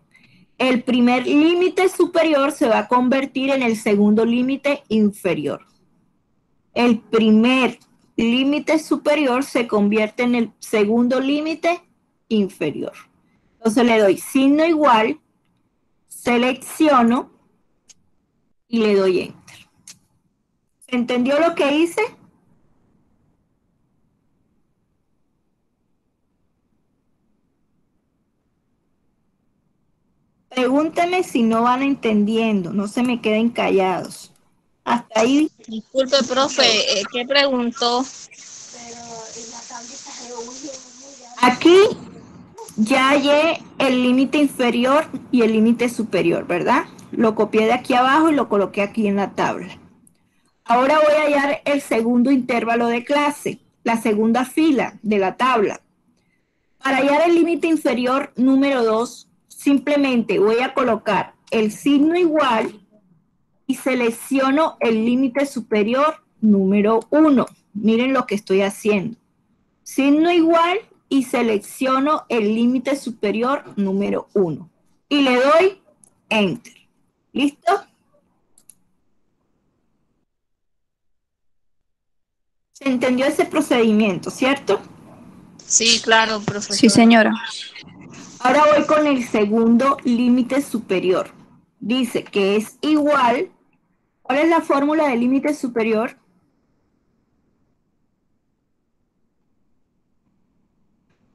El primer límite superior se va a convertir en el segundo límite inferior. El primer límite superior se convierte en el segundo límite inferior. Entonces le doy signo igual, selecciono y le doy enter. ¿Se entendió lo que hice? Pregúntenme si no van entendiendo, no se me queden callados. Hasta ahí. Disculpe, profe, ¿qué preguntó? Aquí Ya hallé el límite inferior y el límite superior, ¿verdad? Lo copié de aquí abajo y lo coloqué aquí en la tabla. Ahora voy a hallar el segundo intervalo de clase, la segunda fila de la tabla. Para hallar el límite inferior número 2, simplemente voy a colocar el signo igual y selecciono el límite superior número 1. Miren lo que estoy haciendo. Signo igual y selecciono el límite superior número 1. Y le doy Enter. ¿Listo? ¿Se entendió ese procedimiento, cierto? Sí, claro, profesor. Sí, señora. Ahora voy con el segundo límite superior. Dice que es igual. ¿Cuál es la fórmula del límite superior?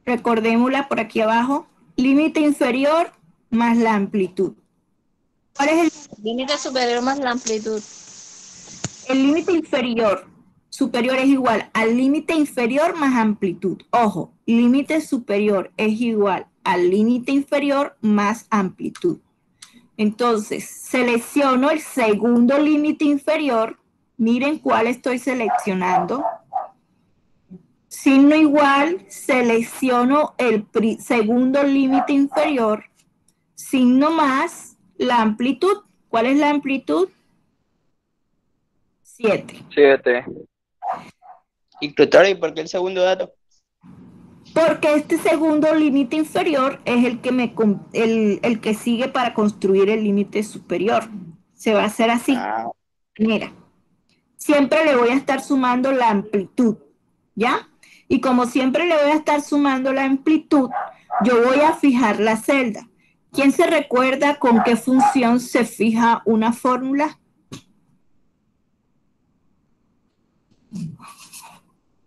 Recordémosla por aquí abajo. Límite inferior más la amplitud. ¿Cuál es el Límite superior más la amplitud. límite inferior? Superior es igual al límite inferior más amplitud. Ojo, límite superior es igual al límite inferior más amplitud. Entonces, selecciono el segundo límite inferior. Miren cuál estoy seleccionando. Signo igual, selecciono el segundo límite inferior. Signo más, la amplitud. ¿Cuál es la amplitud? 7. 7. Instructora, ¿y por qué el segundo dato? Porque este segundo límite inferior es el que sigue para construir el límite superior. Se va a hacer así. Ah, Mira, siempre le voy a estar sumando la amplitud, ¿ya? Y como siempre le voy a estar sumando la amplitud, yo voy a fijar la celda. ¿Quién se recuerda con qué función se fija una fórmula?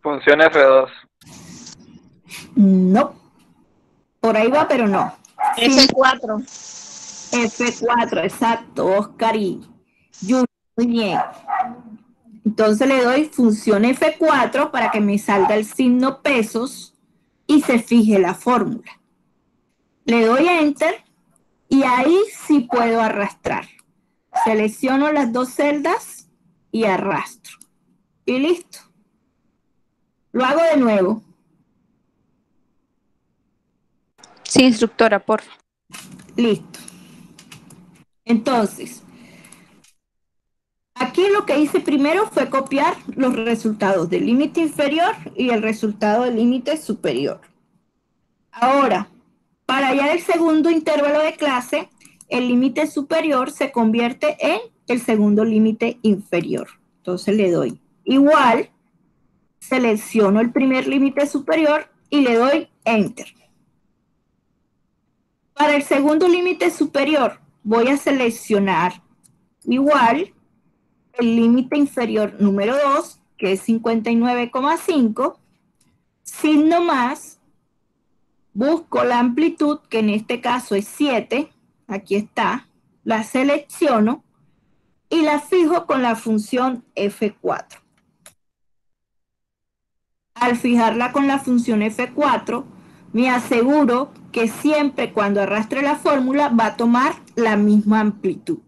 Función F2. No. Por ahí va, pero no. F4. F4, exacto, Oscar y Junior. Muy bien. Entonces le doy función F4 para que me salga el signo pesos y se fije la fórmula. Le doy Enter y ahí sí puedo arrastrar. Selecciono las dos celdas y arrastro. Y listo. Lo hago de nuevo. Sí, instructora, por favor. Listo. Entonces, aquí lo que hice primero fue copiar los resultados del límite inferior y el resultado del límite superior. Ahora, para hallar el segundo intervalo de clase, el límite superior se convierte en el segundo límite inferior. Entonces le doy igual, selecciono el primer límite superior y le doy Enter. Para el segundo límite superior voy a seleccionar igual el límite inferior número 2, que es 59,5, signo más, busco la amplitud, que en este caso es 7, aquí está, la selecciono y la fijo con la función F4. Al fijarla con la función F4, me aseguro que siempre cuando arrastre la fórmula va a tomar la misma amplitud.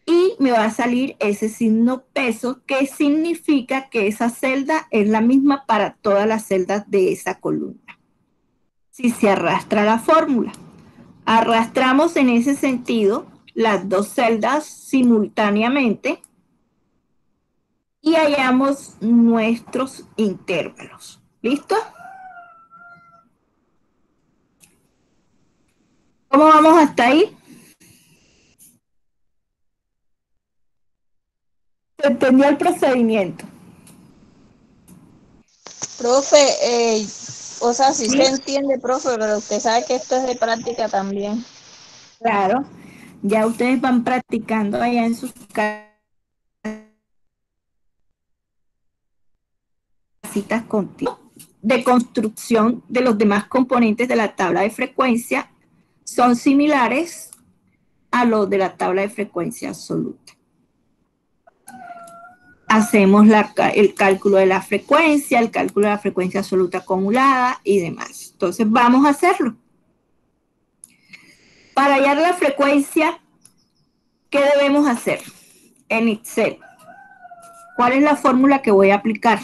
Y me va a salir ese signo peso, que significa que esa celda es la misma para todas las celdas de esa columna. Si se arrastra la fórmula, arrastramos en ese sentido las dos celdas simultáneamente y hallamos nuestros intervalos. ¿Listo? ¿Cómo vamos hasta ahí? ¿Se entendió el procedimiento? Profe, o sea, sí se entiende, profe, pero usted sabe que esto es de práctica también. Claro, ya ustedes van practicando allá en sus casitas contigo. De construcción de los demás componentes de la tabla de frecuencia son similares a los de la tabla de frecuencia absoluta. Hacemos el cálculo de la frecuencia, el cálculo de la frecuencia absoluta acumulada y demás. Entonces vamos a hacerlo. Para hallar la frecuencia, ¿qué debemos hacer en Excel? ¿Cuál es la fórmula que voy a aplicar?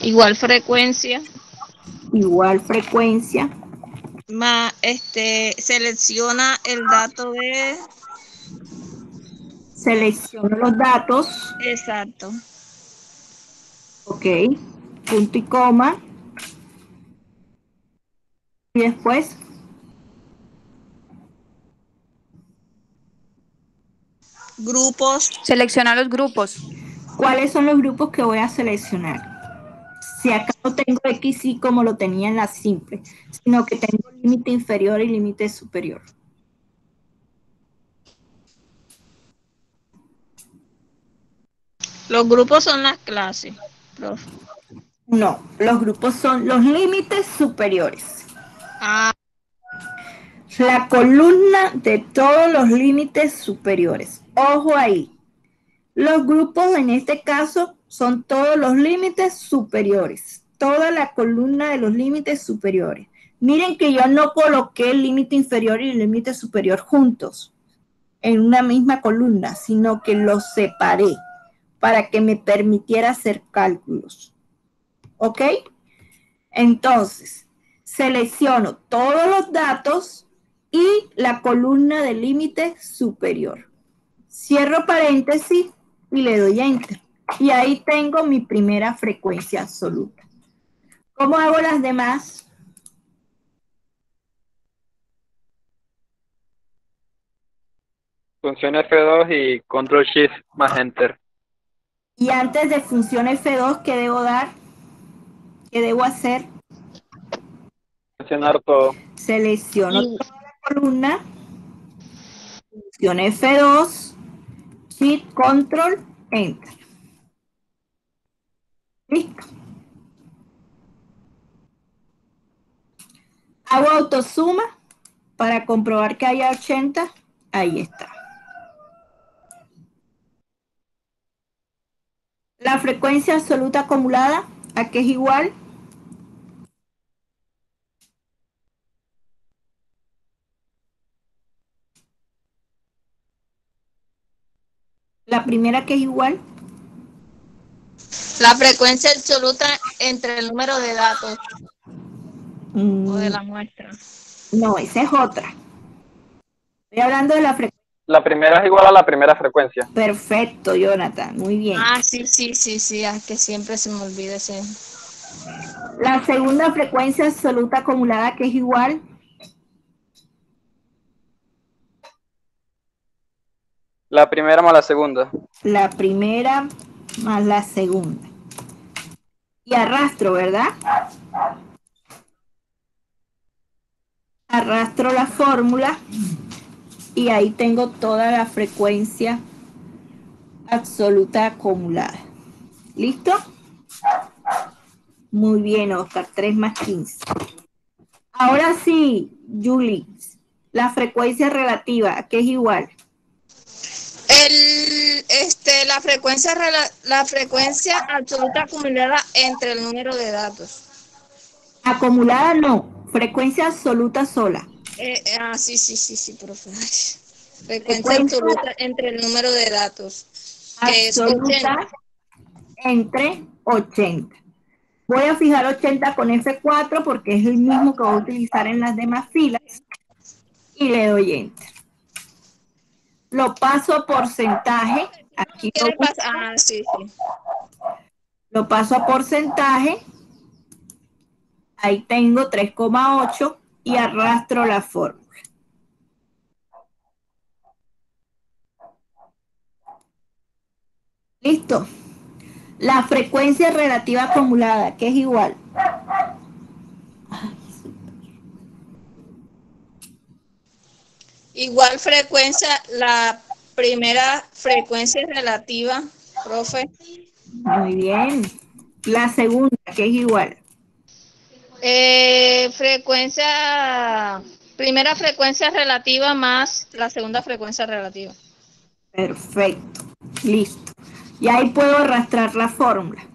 Igual frecuencia. Igual frecuencia. Selecciona el dato de... Selecciono los datos. Exacto. Ok. Punto y coma. Y después... Grupos. Selecciona los grupos. ¿Cuáles son los grupos que voy a seleccionar? Si acá no tengo X y como lo tenía en la simple, sino que tengo límite inferior y límite superior. Los grupos son las clases, profe. No, los grupos son los límites superiores. Ah. La columna de todos los límites superiores. Ojo ahí. Los grupos en este caso son todos los límites superiores. Toda la columna de los límites superiores. Miren que yo no coloqué el límite inferior y el límite superior juntos en una misma columna, sino que los separé para que me permitiera hacer cálculos. ¿Ok? Entonces, selecciono todos los datos y la columna de límite superior. Cierro paréntesis y le doy Enter. Y ahí tengo mi primera frecuencia absoluta. ¿Cómo hago las demás? Función F2 y Control Shift más Enter. Y antes de función F2, ¿qué debo dar? ¿Qué debo hacer? Seleccionar todo. Selecciono toda la columna, función F2, Shift, Control, Enter. Listo. Hago autosuma para comprobar que haya 80. Ahí está. La frecuencia absoluta acumulada, ¿a qué es igual? La primera que es igual. La frecuencia absoluta entre el número de datos o de la muestra. No, esa es otra. Estoy hablando de la frecuencia. La primera es igual a la primera frecuencia. Perfecto, Jonathan, muy bien. Ah, sí, es que siempre se me olvida ese. La segunda frecuencia absoluta acumulada, que es igual. La primera más la segunda. La primera más la segunda. Y arrastro, ¿verdad? Arrastro la fórmula y ahí tengo toda la frecuencia absoluta acumulada. ¿Listo? Muy bien, Oscar, 3 más 15. Ahora sí, Julie, la frecuencia relativa, ¿qué es igual? La frecuencia absoluta acumulada entre el número de datos. Acumulada no, frecuencia absoluta sola. Sí, profe. Frecuencia absoluta entre el número de datos, que es 80. Entre 80. Voy a fijar 80 con F4 porque es el mismo que voy a utilizar en las demás filas. Y le doy Enter. Lo paso a porcentaje. Aquí lo paso a porcentaje. Ahí tengo 3,8 y arrastro la fórmula. Listo. La frecuencia relativa acumulada, que es igual. Igual frecuencia, la primera frecuencia relativa, profe. Muy bien. La segunda, que es igual. Primera frecuencia relativa más la segunda frecuencia relativa. Perfecto. Listo. Y ahí puedo arrastrar la fórmula.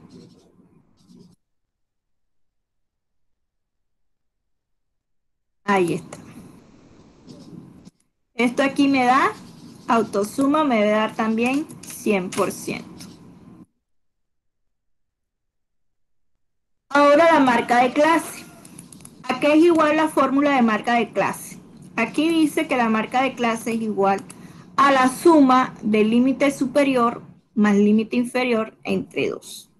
Ahí está. Esto aquí me da, autosuma me debe dar también 100%. Ahora la marca de clase. ¿A qué es igual la fórmula de marca de clase? Aquí dice que la marca de clase es igual a la suma del límite superior más límite inferior entre 2.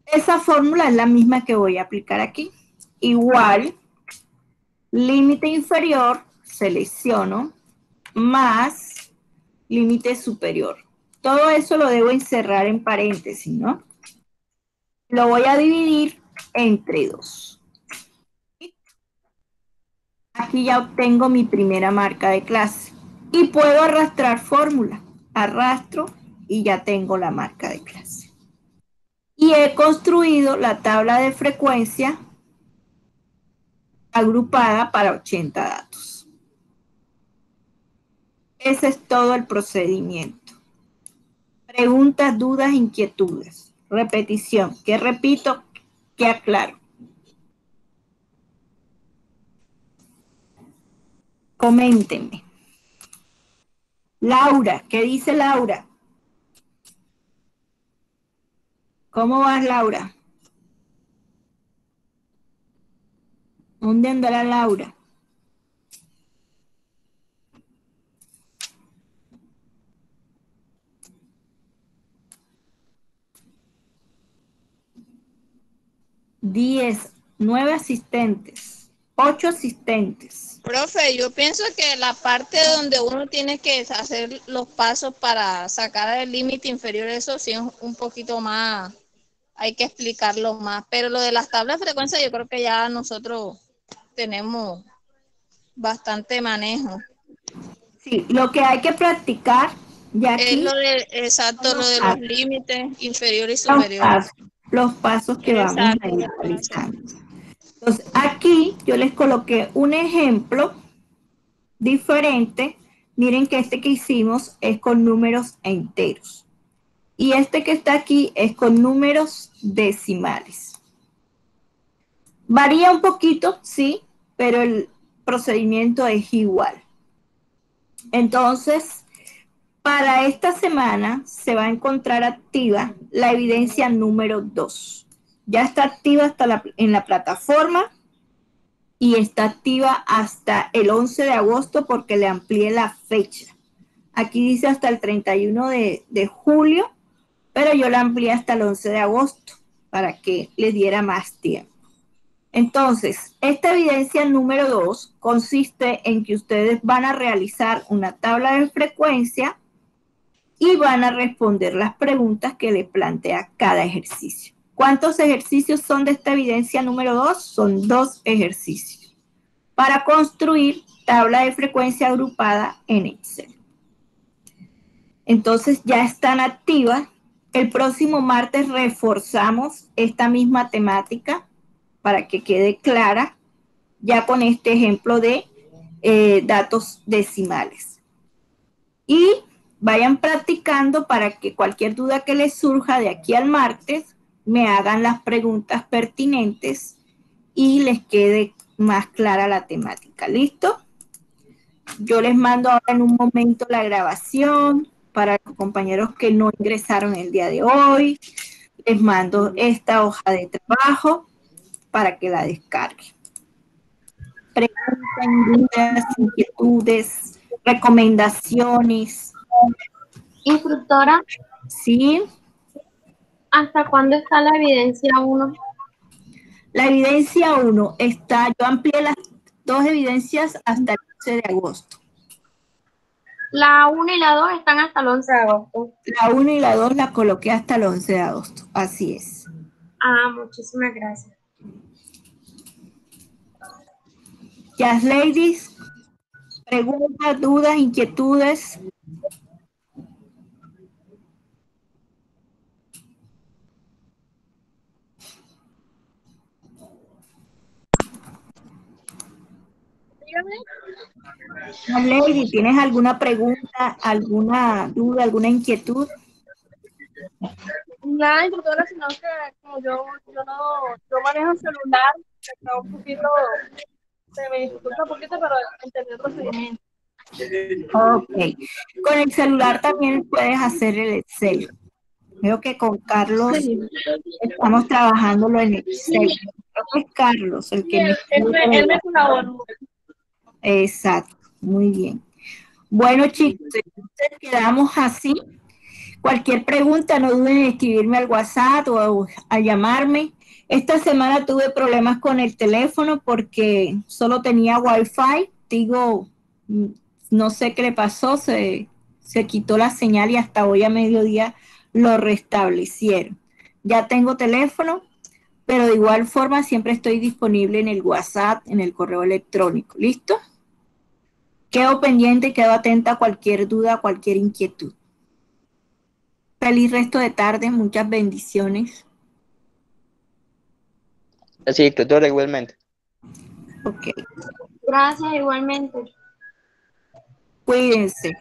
Esa fórmula es la misma que voy a aplicar aquí. Igual, límite inferior, selecciono, más límite superior. Todo eso lo debo encerrar en paréntesis, ¿no? Lo voy a dividir entre 2. Aquí ya obtengo mi primera marca de clase. Y puedo arrastrar fórmula. Arrastro y ya tengo la marca de clase. Y he construido la tabla de frecuencia agrupada para 80 datos. Ese es todo el procedimiento. Preguntas, dudas, inquietudes. Repetición. ¿Qué repito? ¿Qué aclaro? Coméntenme. Laura, ¿qué dice Laura? ¿Cómo vas, Laura? ¿Dónde andará Laura? Diez, 9 asistentes, 8 asistentes. Profe, yo pienso que la parte donde uno tiene que hacer los pasos para sacar el límite inferior, eso sí es un poquito más, hay que explicarlo más. Pero lo de las tablas de frecuencia yo creo que ya nosotros tenemos bastante manejo. Sí, lo que hay que practicar ya Es aquí lo de, exacto, lo de los límites inferior y los superior. los pasos que vamos a ir Exacto. realizando. Entonces, aquí yo les coloqué un ejemplo diferente. Miren que este que hicimos es con números enteros. Y este que está aquí es con números decimales. Varía un poquito, sí, pero el procedimiento es igual. Entonces, para esta semana se va a encontrar activa la evidencia número 2. Ya está activa en la plataforma y está activa hasta el 11 de agosto porque le amplié la fecha. Aquí dice hasta el 31 de julio, pero yo la amplié hasta el 11 de agosto para que le diera más tiempo. Entonces, esta evidencia número 2 consiste en que ustedes van a realizar una tabla de frecuencia y van a responder las preguntas que les plantea cada ejercicio. ¿Cuántos ejercicios son de esta evidencia número 2? Son 2 ejercicios para construir tabla de frecuencia agrupada en Excel. Entonces ya están activas. El próximo martes reforzamos esta misma temática para que quede clara ya con este ejemplo de datos decimales. Y vayan practicando para que cualquier duda que les surja de aquí al martes me hagan las preguntas pertinentes y les quede más clara la temática. ¿Listo? Yo les mando ahora en un momento la grabación para los compañeros que no ingresaron el día de hoy. Les mando esta hoja de trabajo para que la descarguen. Preguntas, dudas, inquietudes, recomendaciones. Instructora, ¿Sí? ¿hasta cuándo está la evidencia 1? La evidencia 1 está, yo amplié las 2 evidencias hasta el 11 de agosto. La 1 y la 2 están hasta el 11 de agosto. La 1 y la 2 la coloqué hasta el 11 de agosto. Así es. Ah, muchísimas gracias. Yes, ladies. Preguntas, dudas, inquietudes. Yes, lady, ¿tienes alguna pregunta, alguna duda, alguna inquietud? Nada, instructora, sino que como yo manejo el celular, está un poquito, se me dificulta un poquito, pero entender el procedimiento. Ok. Con el celular también puedes hacer el Excel. Veo que con Carlos estamos trabajándolo en Excel. Creo que es Carlos el que me Él me colaboró. Exacto, muy bien. Bueno, chicos, entonces quedamos así. Cualquier pregunta, no duden en escribirme al WhatsApp o a llamarme. Esta semana tuve problemas con el teléfono porque solo tenía Wi-Fi. Digo, no sé qué le pasó, se quitó la señal y hasta hoy a mediodía lo restablecieron. Ya tengo teléfono, pero de igual forma siempre estoy disponible en el WhatsApp, en el correo electrónico. ¿Listo? Quedo pendiente, quedo atenta a cualquier duda, cualquier inquietud. Feliz resto de tarde, muchas bendiciones. Sí, tutora, igualmente. Ok, Gracias igualmente. cuídense.